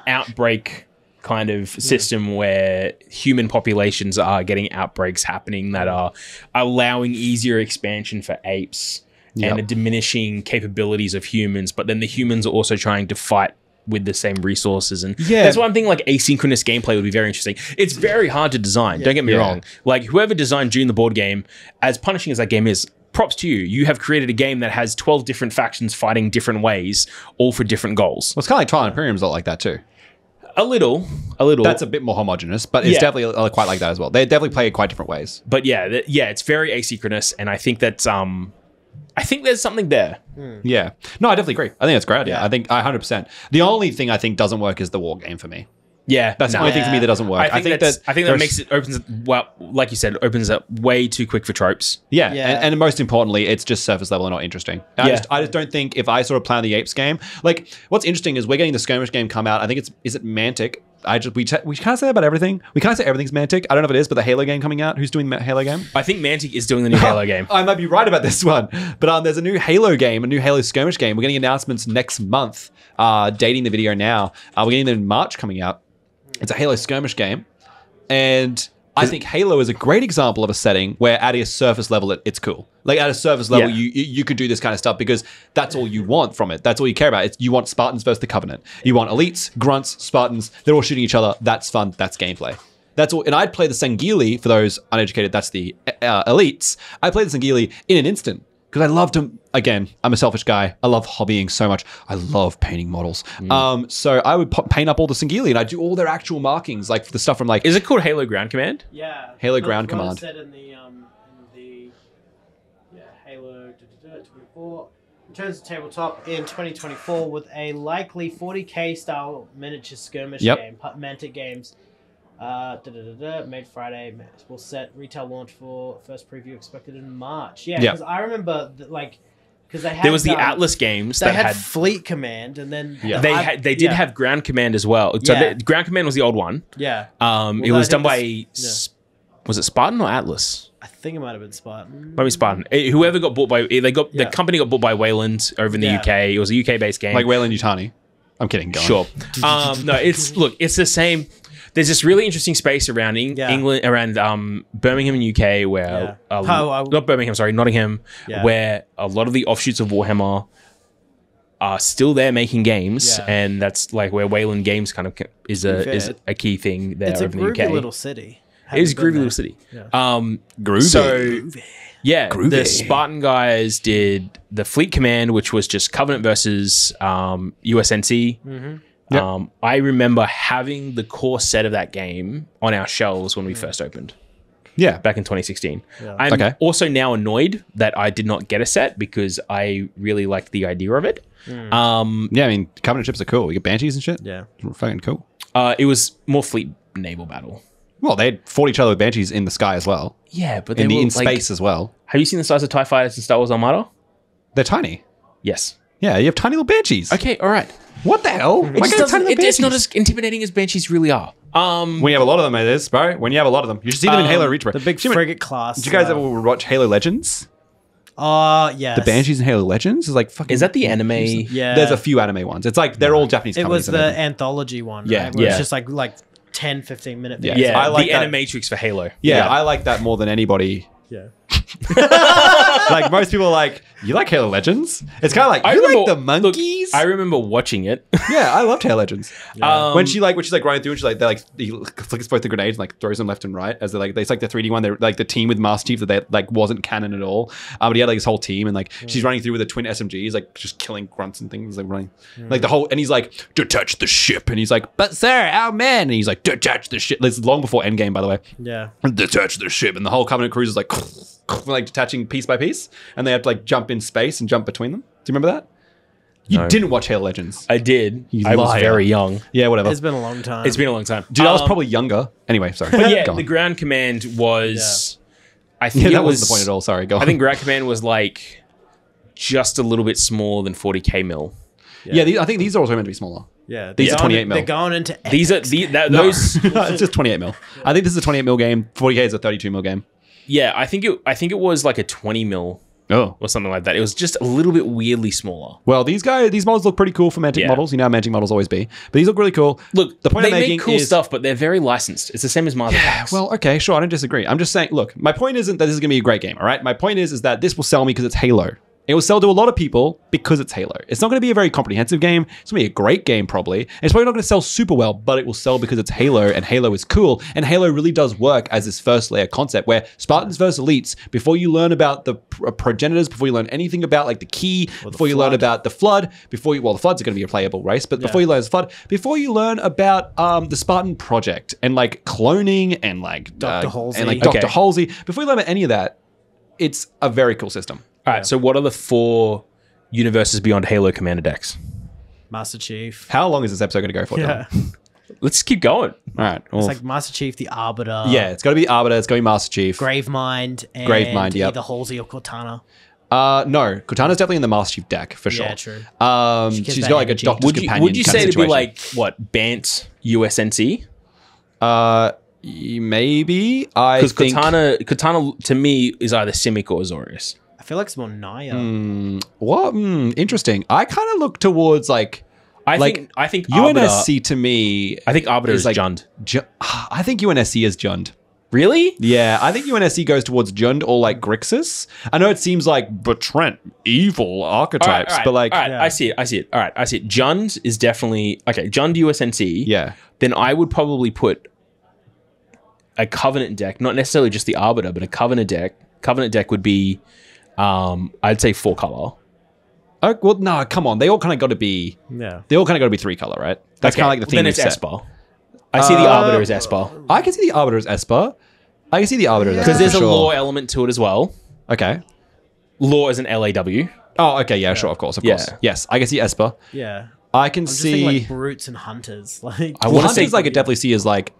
outbreak kind of system where human populations are getting outbreaks happening that are allowing easier expansion for apes and a diminishing capabilities of humans, but then the humans are also trying to fight with the same resources. And that's why I'm thinking like asynchronous gameplay would be very interesting. It's very hard to design, don't get me wrong. Like whoever designed June the board game, as punishing as that game is, props to you. You have created a game that has 12 different factions fighting different ways, all for different goals. Well, it's kind of like Twilight Imperium's a lot like that too. A little. That's a bit more homogenous, but it's definitely quite like that as well. They definitely play it quite different ways. But it's very asynchronous, and I think that's I think there's something there. Yeah. No, I definitely agree. I think that's a great idea. I think 100%. The only thing I think doesn't work is the war game for me. Yeah, That's the only thing for me that doesn't work. I think that opens like you said, opens up way too quick for tropes. Yeah. And most importantly, it's just surface level and not interesting. I just don't think if I sort of plan the Apes game, like what's interesting is we're getting the skirmish game come out. I think is it Mantic? We can't say that about everything. We can't say everything's Mantic. I don't know if it is, but the Halo game coming out. Who's doing the Halo game? I think Mantic is doing the new Halo game. I might be right about this one, but there's a new Halo game, a new Halo skirmish game. We're getting announcements next month. Dating the video now. We're getting them in March coming out. It's a Halo skirmish game, and I think Halo is a great example of a setting where at a surface level, it's cool. Like at a surface level, you could do this kind of stuff because that's all you want from it. That's all you care about. You want Spartans versus the Covenant. You want elites, grunts, Spartans. They're all shooting each other. That's fun. That's gameplay. That's all. And I'd play the Sangheili, for those uneducated, that's the elites. I play the Sangheili in an instant. because I love to, again, I'm a selfish guy. I love hobbying so much. I love painting models. So I would paint up all the Singili and I'd do all their actual markings, like the stuff from like... Is it called Halo Ground Command? Yeah. Halo Ground Command. Said in the Halo 24. In terms of tabletop, in 2024, with a likely 40k style miniature skirmish game, Mantic Games, made Friday, will set retail launch for first preview expected in March. Yeah, because I remember because they had there was the Atlas games that had Fleet Command, and then they did have Ground Command as well. So Ground Command was the old one. Yeah, it was done by was it Spartan or Atlas? I think it might have been Spartan. Maybe Spartan. Whoever got bought by the company got bought by Wayland over in the UK. It was a UK based game, like Wayland Yutani. I'm kidding. Go on. Sure. No, it's the same. There's this really interesting space around England, around Birmingham in UK, where not Birmingham, sorry, Nottingham, where a lot of the offshoots of Warhammer are still there making games, and that's like where Wayland Games kind of is a key thing there over in the UK. It's a groovy little city. It is a groovy little city. Yeah. Groovy. So, groovy. The Spartan guys did the Fleet Command, which was just Covenant versus USNC. Mm-hmm. Yep. I remember having the core set of that game on our shelves when we first opened. Yeah. Back in 2016. Yeah. I'm also now annoyed that I did not get a set because I really liked the idea of it. Yeah, I mean, Covenant ships are cool. You get Banshees and shit. Yeah. Fucking cool. It was more fleet naval battle. Well, they fought each other with Banshees in the sky as well. Yeah, but in space as well. Have you seen the size of TIE fighters in Star Wars Armada? They're tiny. Yes. Yeah, you have tiny little Banshees. Okay, all right. What the hell? It's not as intimidating as Banshees really are. When you have a lot of them, it is, bro. When you have a lot of them. You should see them in Halo Reach, bro. The big frigate class. Did you guys ever watch Halo Legends? Yes. The Banshees in Halo Legends is like fucking... Is that the anime? Yeah. There's a few anime ones. It's like, they're all Japanese It companies. was the anthology one, right? Yeah. Where it's just like 10, 15 minute videos. Yeah, I like the that. Animatrix for Halo. Yeah, I like that more than anybody. Yeah. Like, most people are like, you like Halo Legends? It's kind of like, you like the monkeys? I remember watching it. Yeah, I loved Halo Legends. Yeah. When she's like running through and he flicks both the grenades and like throws them left and right as it's like the 3D one. They're like the team with Master Chief that they like wasn't canon at all. But he had like his whole team and like she's running through with the twin SMGs, like just killing grunts and things, like running like the whole, and he's like, detach the ship, and he's like, but sir, our men, and he's like, detach the ship. This is long before Endgame, by the way. Yeah. Detach the ship, and the whole Covenant cruise is like detaching piece by piece, and they have to like jump in space and jump between them. Do you remember that? You didn't watch Halo Legends. I did. You I was liar. very young. Yeah, whatever. It's been a long time. It's been a long time. Dude, I was probably younger. Anyway, sorry. But yeah, Go on. the Ground Command was... I think that wasn't the point at all. Sorry, go on. I think Ground Command was like just a little bit smaller than 40k mil. Yeah, I think these are also meant to be smaller. Yeah. These are 28 mil. They're going into These are those. It's just 28 mil. I think this is a 28 mil game. 40k is a 32 mil game. Yeah, I think it was like a 20 mil or something like that. It was just a little bit weirdly smaller. Well, these models look pretty cool for Mantic models. You know how Mantic models always be. But these look really cool. Look, the point they I'm making make cool stuff, but they're very licensed. It's the same as Marvel packs. Well, okay, sure. I don't disagree. I'm just saying, look, my point isn't that this is going to be a great game, all right? My point is that this will sell me because it's Halo. It will sell to a lot of people because it's Halo. It's not going to be a very comprehensive game. It's going to be a great game, probably. And it's probably not going to sell super well, but it will sell because it's Halo, and Halo is cool. And Halo really does work as this first layer concept where Spartans versus Elites, before you learn about the progenitors, before you learn anything about like the key, before you learn about the Flood, the Flood's going to be a playable race, but before you learn the Flood, before you learn about the Spartan Project and like cloning and like Dr. Halsey. and like Dr. Halsey, before you learn about any of that, it's a very cool system. All right, so what are the 4 universes beyond Halo Commander decks? Master Chief. How long is this episode going to go for? Yeah. Let's keep going. All right. It's like Master Chief, the Arbiter. Yeah, it's got to be Arbiter. It's got to be Master Chief. Gravemind. And Gravemind, yep. either Halsey or Cortana. No, Cortana's definitely in the Master Chief deck for sure. Yeah, true. She's got like a Doctor's Companion. Would you kind say of to be situation. like what Bant USNC? Maybe. I Because think Cortana to me is either Simic or Azorius. I feel like it's more Naya. what? Interesting. I kind of look towards like I think UNSC Arbiter, to me. I think Arbiter is like Jund. I think UNSC is Jund. Really? Yeah, I think UNSC goes towards Jund or like Grixis. I know it seems like, but Trent, evil archetypes, but like... All right, I see it. All right, I see it. Jund is definitely... Okay, Jund USNC. Yeah. Then I would probably put a Covenant deck, not necessarily just the Arbiter, but a Covenant deck. Covenant deck would be I'd say 4-color. Oh, well, no, come on. They all kind of got to be. Yeah. They all kind of got to be 3-color, right? That's kind of like the theme. Then we've it's set. Esper. I see the Arbiter as Esper. I can see the Arbiter as Esper. I can see the Arbiter as Esper. Because there's for a sure. lore element to it as well. Okay. Lore is an LAW. Oh, okay. Yeah, sure. Of course. Yeah. Yes, I can see Esper. Yeah. I can I'm just thinking see. like brutes and hunters. Like I Well, wanna Hunters, say- I could definitely see as like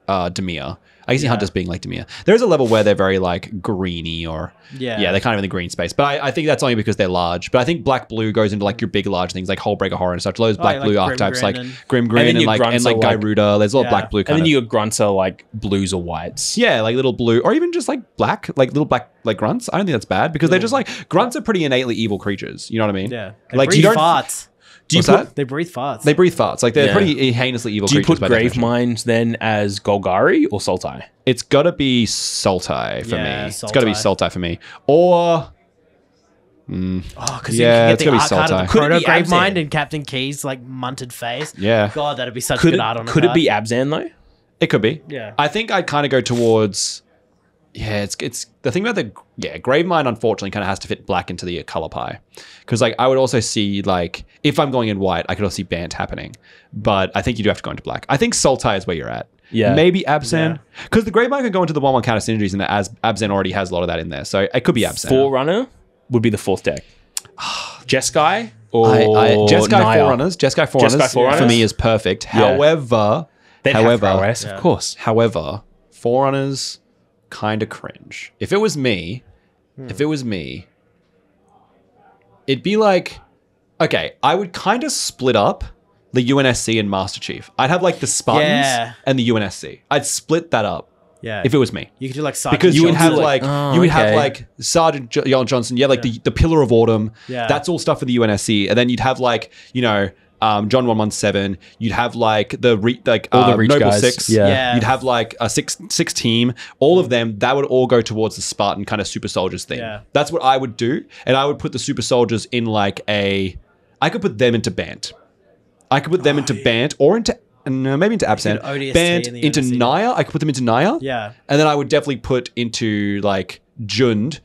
Demir. I can see Hunters being like Demir. There's a level where they're very like greeny or Yeah. they're kind of in the green space. But I think that's only because they're large. But I think black blue goes into like your big large things like Hullbreaker Horror and such. Those black like blue Grim archetypes Grin like and- Grim Grin then and your like grunts are like- Gyruda. There's a lot of Yeah. black blue kind And then of. your grunts are like blues or whites. Yeah, like little blue, or even just like black, like little black, like grunts. I don't think that's bad because they're just like grunts are pretty innately evil creatures. You know what I mean? Yeah. They Like breathe you don't. farts. Do you What's put that? They breathe farts. They breathe farts. Like they're Yeah. pretty heinously evil do you creatures. put by Grave definition. Mind then as Golgari or Sultai? It's got to be Sultai for Yeah, me. It's got to be Sultai. Sultai for me. Or Oh, because Yeah, you it's can gotta get be the arc card of Sultai. the Could it Proto be Grave Abzan? Mind and Captain Key's like munted face. yeah, God, that'd be such Could good art on it, a could it card. be Abzan though? it could be. Yeah. I think I'd kind of go towards. Yeah, it's the thing about Grave Mind unfortunately kind of has to fit black into the color pie, because like I would also see like if I'm going in white I could also see Bant happening, but I think you do have to go into black. I think Sultai is where you're at. Yeah. Maybe Abzan, because the Grave Mind can go into the 1/1 counter synergies, and as Abzan already has a lot of that in there, so it could be Abzan. Forerunner would be the 4th deck. Jeskai or Jeskai Naya? Forerunners. Jeskai Forerunners Forerunners? for me is perfect. Yeah. However, They'd have prowess, of course. However, Forerunners kind of cringe. If it was me, it'd be like, okay, I would kind of split up the UNSC and Master Chief. I'd have like the Spartans Yeah. and the UNSC. I'd split that up Yeah. if it was me. You could do like Sergeant Because you would Johnson. have like Oh, you would have okay. like Sergeant John Johnson, yeah, like the Pillar of Autumn. Yeah. That's all stuff for the UNSC, and then you'd have like John 117. You'd have like all the Reach Noble guys. 6. Yeah. Yeah. You'd have like a six team. All of them that would all go towards the Spartan kind of super soldiers thing. Yeah. That's what I would do, and I would put the super soldiers in like I could put them into Bant. I could put them into Bant or into. No, maybe into Absent. ODST Bant in the into UNSC. Naya. I could put them into Naya. Yeah. And then I would definitely put into like Jund.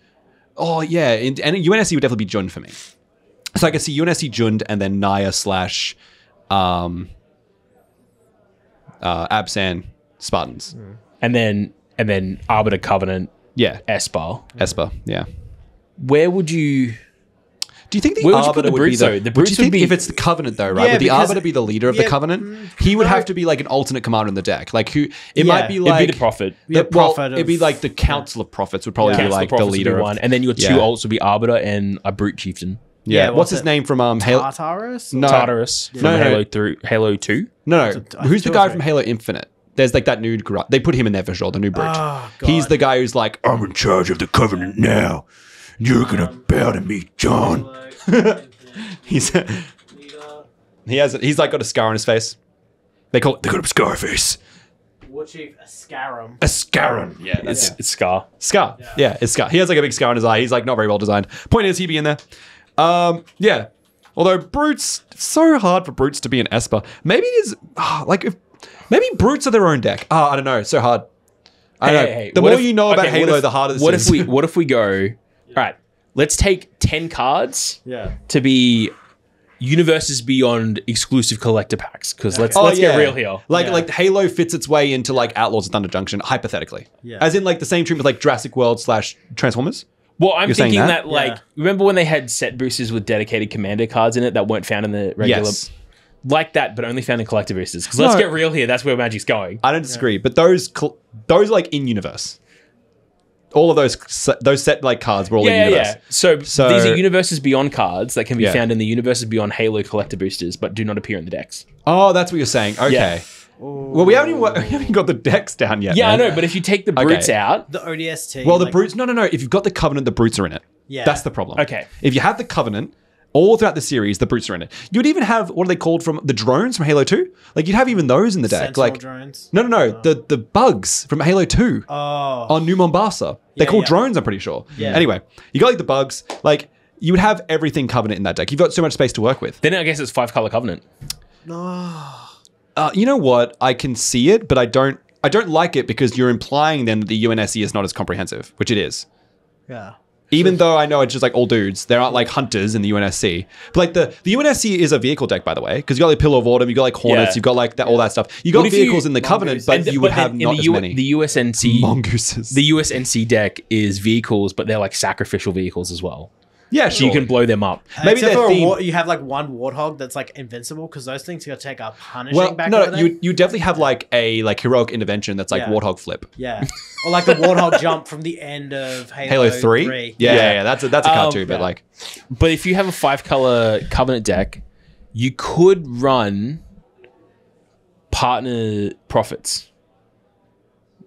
Oh yeah, and UNSC would definitely be Jund for me. So I could see UNSC Jund and then Naya / Absan Spartans. And then Arbiter Covenant, Yeah, Esper. Esper. Yeah. Where would you... Do you think the Where would you put Arbiter the would Brutes, be though? the? The Would Brutes you would think be- if it's the Covenant though, right? Yeah, would the because- Arbiter be the leader of the yeah, Covenant? He would have to be like an alternate commander in the deck. Like who? It might be It'd like It'd be the Prophet. Yeah, well, Prophet it'd be of- like the Council of Prophets would probably be Council like of the Prophets would leader be of one. And then your two Yeah. alts would be Arbiter and a Brute Chieftain. Yeah, Yeah, what's what's his it? name from Halo? Tartarus? No, Tartarus from No, no, no. Halo 2. No, who's the two or guy three. from Halo Infinite? There's like that nude. They put him in there for sure. The new brute. Oh, He's God. the guy who's like, I'm in charge of the Covenant now. You're gonna bow to me, John. He's like got a scar on his face. They call it. They got a scar face. War Chief Ascarum. A scar. Yeah, that's It's Scar. Scar. Yeah, it's Scar. He has like a big scar on his eye. He's like not very well designed. Point is, he'd be in there. Yeah. Although Brutes, it's so hard for Brutes to be an Esper. Maybe it is maybe Brutes are their own deck. I don't know. It's so hard. I don't know. Hey, The what more if- you know about okay, what Halo, if- the harder this what is. What if we go, all right, let's take 10 cards Yeah. to be Universes Beyond exclusive collector packs. Because let's Oh, get yeah. real here. Like Halo fits its way into like Outlaws of Thunder Junction, hypothetically. Yeah. As in like the same treatment like Jurassic World / Transformers. Well, I'm You're saying thinking that? that, like, Yeah. remember when they had set boosters with dedicated commander cards in it that weren't found in the regular? Yes. Like that, but only found in collector boosters. Because let's No. get real here. That's where Magic's going. I don't disagree, but those are like in universe. All of those set like cards were all in universe. So So- these are Universes Beyond cards that can be Yeah. found in the Universes Beyond Halo collector boosters, but do not appear in the decks. Oh, that's what you're saying. Okay. Yeah. Well, we haven't got the decks down yet. Yeah, man. I know, but if you take the brutes out, The ODST. Well, the like- brutes. No. If you've got the Covenant, the brutes are in it. Yeah. That's the problem. Okay. If you have the Covenant, all throughout the series, the brutes are in it. You would even have what are they called from the drones from Halo 2? Like you'd have even those in the deck. Sentinel Like drones. no. The bugs from Halo 2 Oh. on New Mombasa. They're called yeah. drones. I'm pretty sure. Yeah. Anyway, you got like the bugs. Like you would have everything Covenant in that deck. You've got so much space to work with. then I guess it's 5-color Covenant. You know what? I can see it, but I don't like it because you're implying then that the UNSC is not as comprehensive, which it is. Yeah. Even though I know it's just like all dudes, there aren't like hunters in the UNSC. But like the UNSC is a vehicle deck, by the way, because you got like Pillar of Autumn, you got like Hornets, you've got like all that stuff. You got vehicles in the Covenant, but you would have not as many. The USNC mongooses. The USNC deck is vehicles, but they're like sacrificial vehicles as well. Yeah, so you can blow them up. Maybe you have like one warthog that's like invincible because those things are gonna take up punishing back. No, you definitely have like a heroic intervention that's like warthog flip. Yeah, or like the warthog jump from the end of Halo 3. Yeah, that's a card too. But like, but if you have a 5-color Covenant deck, you could run partner profits.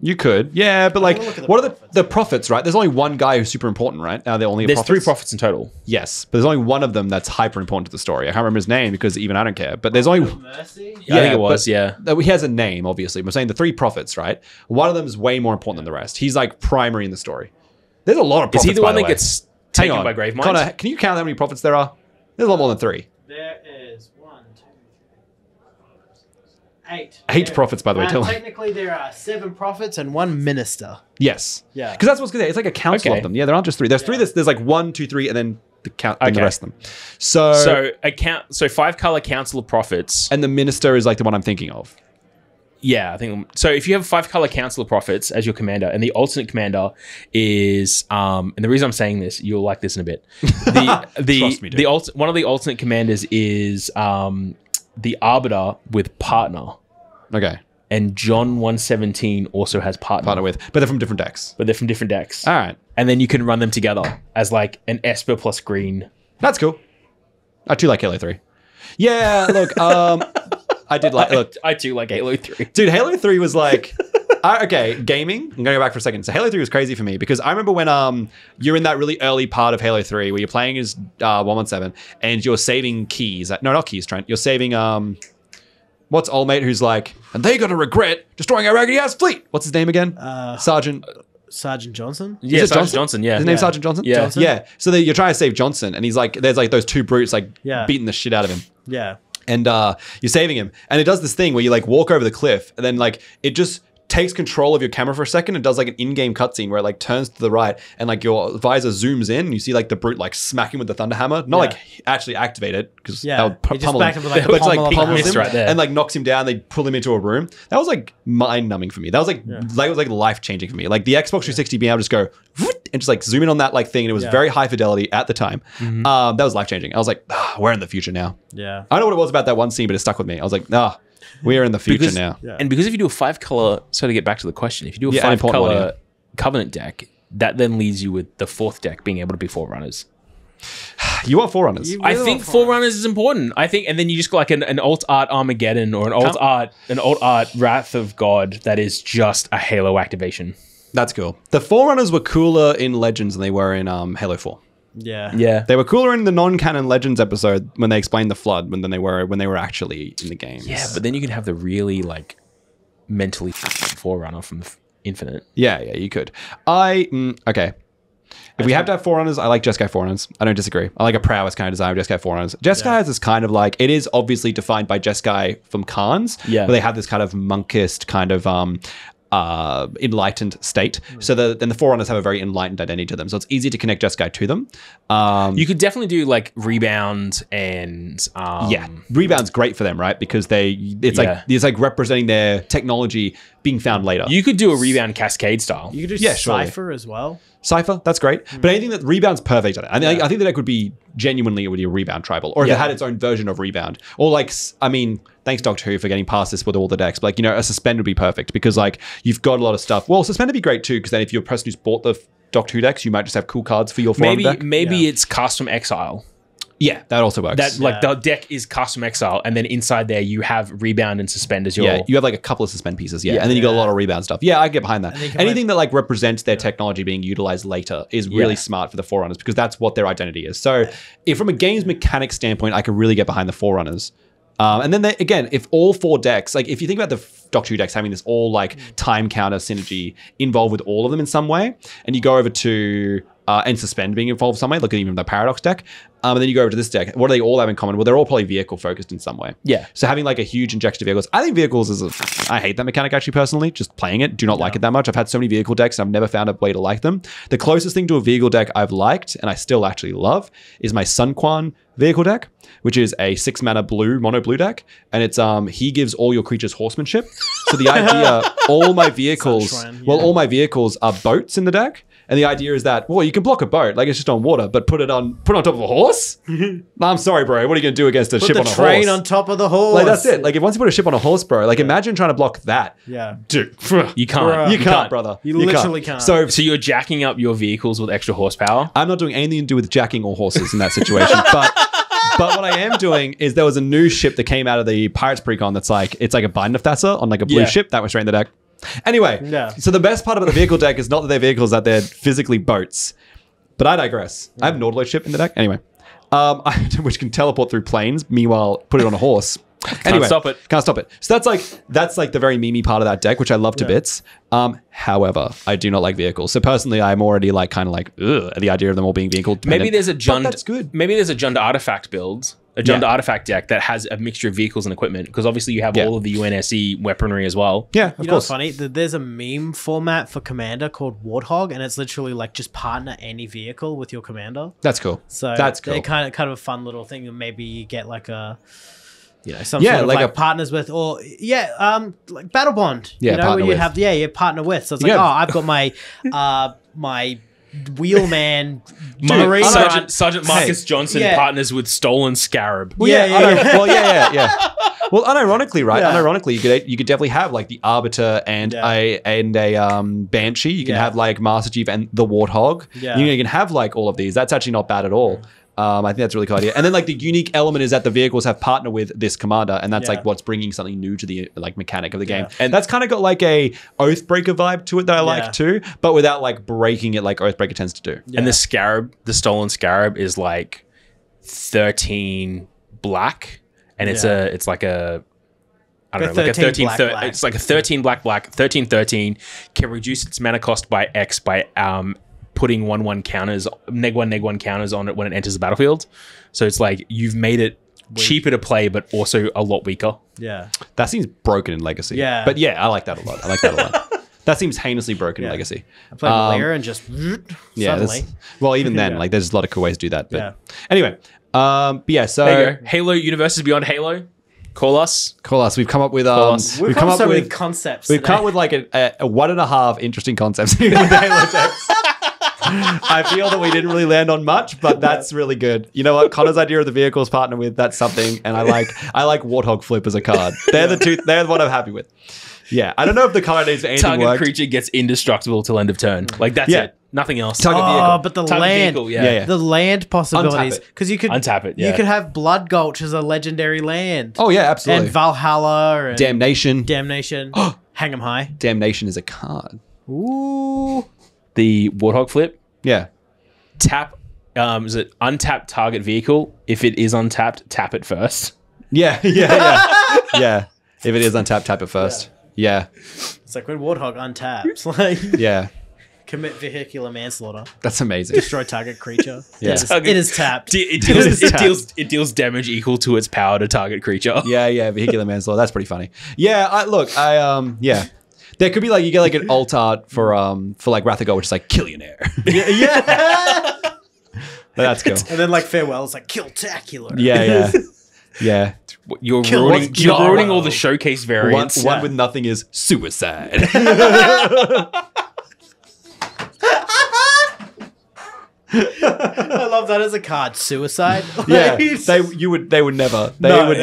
You could, yeah, but like, what are the profits, right? There's only one guy who's super important, right? They're only There's 3 profits in total. Yes, but there's only one of them that's hyper important to the story. I can't remember his name because even I don't care. But there's only Mercy? Yeah, I think it was. Yeah, he has a name, obviously. I'm saying the 3 prophets, right? One of them is way more important than the rest. He's like primary in the story. There's a lot of prophets. Is he the one that gets taken by Gravemind? Connor, can you count how many prophets there are? There's a lot more than 3. There is 8. 8 prophets, by the way. Technically, there are 7 prophets and 1 minister. Yes. Yeah. Because that's what's good. It's like a council of them. Yeah, there aren't just 3. There's 3. There's like 1, 2, 3, and then the count and the rest of them. So 5-color council of prophets, and the minister is like the one I'm thinking of. Yeah, I think so. If you have a 5-color council of prophets as your commander, and the alternate commander is, and the reason I'm saying this, you'll like this in a bit. Trust me, dude. One of the alternate commanders is the Arbiter with partner. Okay. And John 117 also has partner with, but they're from different decks. All right. And then you can run them together as like an Esper plus green. That's cool. I too like Halo 3. Yeah, look, I did like. Look, I do like Halo 3. Dude, Halo 3 was like. Okay, gaming. I'm gonna go back for a second. So Halo 3 was crazy for me because I remember when you're in that really early part of Halo 3 where you're playing as 117 and you're saving keys. No, not keys, Trent. You're saving what's old mate who's like, and they gotta regret destroying our raggedy ass fleet. What's his name again? Sergeant Johnson? Yeah, Sergeant Johnson, yeah. His name's Sergeant Johnson? Yeah. Johnson? Yeah. So you're trying to save Johnson and he's like, there's like those 2 brutes like beating the shit out of him. Yeah. And you're saving him. And it does this thing where you like walk over the cliff and then like it just takes control of your camera for a second and does like an in-game cutscene where it like turns to the right and like your visor zooms in and you see like the brute like smacking with the thunder hammer, not like actually activate it because that would pummel him, but it's like pummels him right and like knocks him down. They pull him into a room. That was like mind-numbing for me. That was like that was like life-changing for me. Like the Xbox 360 being able to just go and just like zoom in on that like thing and it was very high fidelity at the time. That was life-changing. I was like, we're in the future now. Yeah. I don't know what it was about that one scene, but it stuck with me. I was like, we are in the future now. Yeah. And because if you do a 5-color, so to get back to the question, if you do a 5-color Covenant deck, that then leaves you with the 4th deck being able to be Forerunners. You want Forerunners? I think Forerunners is important. I think, and then you just got like an alt art Armageddon or an alt art Wrath of God that is just a Halo activation. That's cool. The Forerunners were cooler in Legends than they were in Halo 4. Yeah. They were cooler in the non-canon Legends episode when they explained the flood than they were when they were actually in the games. Yeah, but then you can have the really like mentally Forerunner from Infinite. Yeah, you could. Okay. If we have to have Forerunners, I like Jeskai Forerunners. I don't disagree. I like a prowess kind of design of Jeskai Forerunners. Jeskai is this kind of like, it is obviously defined by Jeskai from Khans, where they have this kind of monkist kind of enlightened state. So then the Forerunners have a very enlightened identity to them. So it's easy to connect Jeskai to them. You could definitely do like Rebound and Rebound's great for them, right? Because it's like representing their technology being found later. You could do a Rebound Cascade style. You could do Cypher as well. Cypher, that's great. But anything that Rebound's perfect at it. I think that it could be genuinely it would be a Rebound tribal. Or if it had its own version of Rebound. Or like, I mean, thanks Doctor Who for getting past this with all the decks. But like, a Suspend would be perfect because like you've got a lot of stuff. Well, Suspend would be great too because then if you're a person who's bought the Doctor Who decks, you might just have cool cards for your Forearm deck. Maybe it's Cast from Exile. Yeah, that also works. The deck is Custom Exile, and then inside there you have Rebound and Suspend as your... Yeah, you have like a couple of Suspend pieces, and then you got a lot of Rebound stuff. Yeah, I get behind that. Anything that like represents their technology being utilized later is really smart for the Forerunners because that's what their identity is. So if from a games mechanics standpoint, I could really get behind the Forerunners. And then again, if all 4 decks, like if you think about the Doctor Who decks having this all like time counter synergy involved with all of them in some way. And you go over to and Suspend being involved some way. Look at even the Paradox deck. And then you go over to this deck. What do they all have in common? Well, they're all probably vehicle focused in some way. Yeah. So having like a huge injection of vehicles. I think vehicles is I hate that mechanic actually personally. Just playing it. Do not like it that much. I've had so many vehicle decks and I've never found a way to like them. The closest thing to a vehicle deck I've liked and I still actually love is my Sun Quan vehicle deck, which is a 6 mana blue, mono blue deck. And it's he gives all your creatures horsemanship. So the idea, all my vehicles, all my vehicles are boats in the deck. And the idea is that, well, you can block a boat, like it's just on water, but put it on top of a horse? I'm sorry, bro. What are you going to do against a ship on a horse? Put the train on top of the horse. Like, that's it. Like, if once you put a ship on a horse, bro, like, imagine trying to block that. Yeah. Dude. You can't. You can't, brother. You literally can't. So you're jacking up your vehicles with extra horsepower? I'm not doing anything to do with jacking or horses in that situation, but what I am doing is there was a new ship that came out of the Pirates Precon that's like, it's like a Bind of Thassa on like a blue ship that was straight in the deck. Anyway, so the best part about the vehicle deck is not that they're vehicles, that they're physically boats. But I digress. I have an Nautilus ship in the deck. Anyway, which can teleport through planes. Meanwhile, put it on a horse. Anyway, can't stop it. So that's like the very memey part of that deck, which I love to bits. However, I do not like vehicles. So personally, I'm already like kind of like ugh, at the idea of them all being vehicle dependent. Maybe there's a Jund. That's good. Maybe there's a Jund artifact build, a Jund artifact deck that has a mixture of vehicles and equipment, because obviously you have all of the UNSC weaponry as well. Yeah, of You know what's funny? There's a meme format for Commander called Warthog, and it's literally like just partner any vehicle with your Commander. That's cool. So that's cool. they're kind of a fun little thing, and maybe you get like a, you know, some sort of like partners with, or like Battle Bond. Yeah, you know, partner where you with. have you partner with. So it's like, I've got my my wheelman. Sergeant Marcus Johnson partners with Stolen Scarab. Well, yeah. Well, unironically, right? Unironically, you could definitely have like the Arbiter and a Banshee. You can have like Master Chief and the Warthog. Yeah. You can have like all of these. That's actually not bad at all. I think that's a really cool idea. And then like the unique element is that the vehicles have partnered with this commander, and that's like what's bringing something new to the like mechanic of the game. And that's kind of got like a Oathbreaker vibe to it that I like too, but without like breaking it like Oathbreaker tends to do. Yeah. And the Scarab, the Stolen Scarab, is like 13 black, and it's like a I don't know, like a 13 black. It's like a 13 black 13 can reduce its mana cost by X by putting 1/1 counters, neg1 counters on it when it enters the battlefield. So it's like you've made it cheaper to play, but also a lot weaker. Yeah. That seems broken in Legacy. Yeah. But yeah, I like that a lot. That seems heinously broken in Legacy. I played Malira and just suddenly. Well, even then, like there's a lot of cool ways to do that. But anyway, so there you go. Halo Universes Beyond Halo. Call us. We've come up with we've come up with so many concepts. We've come up with like a 1.5 interesting concepts with the Halo decks. I feel that we didn't really land on much, but that's really good. You know what? Connor's idea of the vehicles partner with, that's something. And I like Warthog Flip as a card. They're the two. They're what I'm happy with. Yeah, I don't know if the card needs anything. Target creature gets indestructible till end of turn. Like that's it. Nothing else. Target vehicle. But the land, the land possibilities, because you could untap it. You could have Blood Gulch as a legendary land. Oh yeah, absolutely. And Valhalla and Damnation. Hang 'em High. Damnation is a card. Ooh. The Warthog Flip. Yeah. Tap. Is it untap target vehicle? If it is untapped, tap it first. Yeah. Yeah. If it is untapped, tap it first. Yeah. It's like when Warthog untaps. Like commit vehicular manslaughter. That's amazing. Destroy target creature. Yeah. It is tapped. It deals damage equal to its power to target creature. Yeah. Vehicular manslaughter. That's pretty funny. Yeah. Yeah. There could be like you get like an alt art for like Wrath of God, which is like Killionaire. Yeah. That's cool. And then like Farewell, it's like Killtacular. Yeah. You're ruining all the showcase variants. One with nothing is Suicide. I love that as a card. Suicide. Yeah, they would never. They would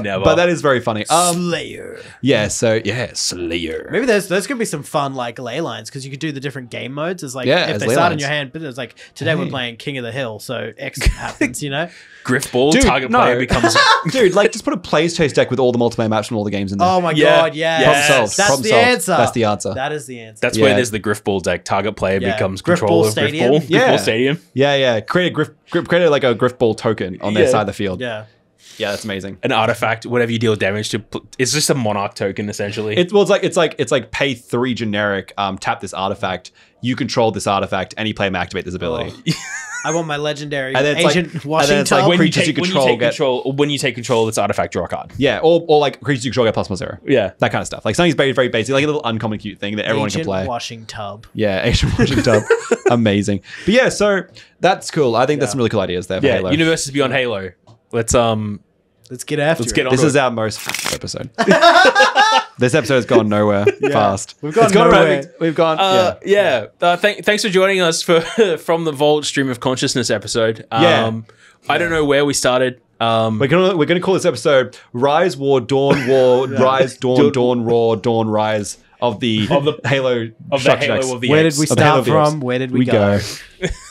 never. But that is very funny. Slayer. Yeah. So Slayer. Maybe there's gonna be some fun like ley lines because you could do the different game modes. It's like if they start in your hand, but it's like today we're playing King of the Hill, so X happens. You know. Griff Ball, target player becomes... Dude, like, just put a Plays Chase deck with all the multiplayer maps from all the games in there. Oh my god, yeah. Problem solved. That's the answer. That's the answer. That is the answer. That's where there's the Griff Ball deck. Target player becomes controller of Griff Ball. Yeah. Griff Ball Stadium. Yeah. Create like a Griff Ball token on their side of the field. Yeah. Yeah, that's amazing. An artifact, whatever you deal damage to, it's just a monarch token essentially. It's like pay 3 generic, tap this artifact, you control this artifact, any player may activate this ability. I want my legendary And then it's Agent like- Washington. and then it's like when creatures you control get- when you take control of this artifact, draw a card. Yeah, or like creatures you control get ++0. Yeah. That kind of stuff. Like something's very, very basic, like a little uncommon cute thing that everyone Agent can play. Washington. Yeah, Agent Washington. Amazing. But yeah, so that's cool. I think there's some really cool ideas there for Yeah, Halo. Universes Beyond Halo. Let's Get after Let's it. get on. This is our most episode. This episode has gone nowhere fast. We've gone It's gone nowhere. perfect. We've gone. Thanks for joining us for from the Vault Stream of Consciousness episode. Yeah. I don't know where we started. We're gonna call this episode Rise War Dawn War Rise Dawn Dawn Roar Dawn Rise of the Halo of the structure Halo decks. of the Where Apes. did we Of the Halo start of the Apes. from? Where did we go?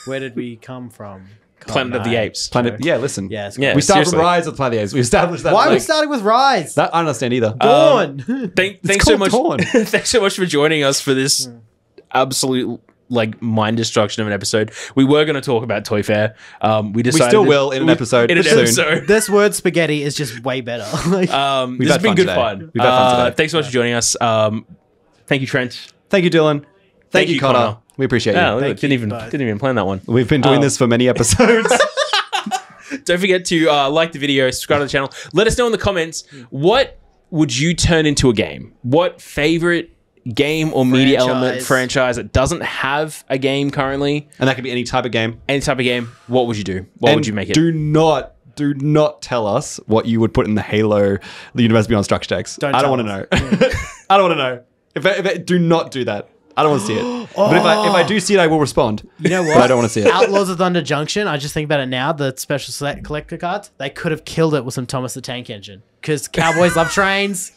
Where did we come from? Planet of the Apes. Planet. Yeah, listen. Yeah, it's Yeah. We started seriously. from Rise of the Planet of the Apes. We established that. Why are we like, starting with Rise? that I don't understand either. Dawn. Thanks so called much. Dawn. Thanks so much for joining us for this absolute like mind destruction of an episode. We were going to talk about Toy Fair. We we decided still will in an episode. in an soon. episode. This word spaghetti is just way better. Like, This had has been fun good today. fun. We've had fun today. Thanks so much for joining us. Thank you, Trent. Thank you, Dylan. Thank you, Connor. Connor. We appreciate Yeah, you. didn't even plan that one. We've been doing this for many episodes. Don't forget to like the video, subscribe to the channel. Let us know in the comments, what would you turn into a game? What favorite game or media element franchise that doesn't have a game currently? And that could be any type of game. Any type of game. What would you do? What would you make it? Do not tell us what you would put in the Halo, the Universe Beyond structure decks. I don't want to know. I don't want to know. Do not do that. I don't want to see it. But if I do see it, I will respond. you know what? But I don't want to see it. Outlaws of Thunder Junction. I just think about it now. The special select collector cards. They could have killed it with some Thomas the Tank Engine because Cowboys love trains.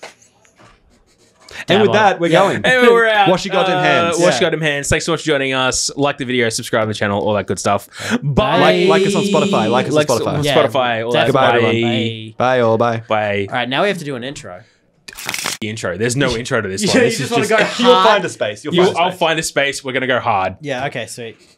And with that, we're going. Anyway, we're out. Wash your goddamn hands. Wash your goddamn hands. Thanks so much for joining us. Like the video, subscribe to the channel, all that good stuff. Bye. Like us on Spotify. Like us on Spotify. Yeah, Spotify. All that. Goodbye, Bye. everyone. Bye, all. Bye. Bye. All right, now we have to do an intro. The intro. There's no intro to this one. You This just is want to go You'll hard. find a space. I'll find a space. We're going to go hard. Yeah, okay, sweet.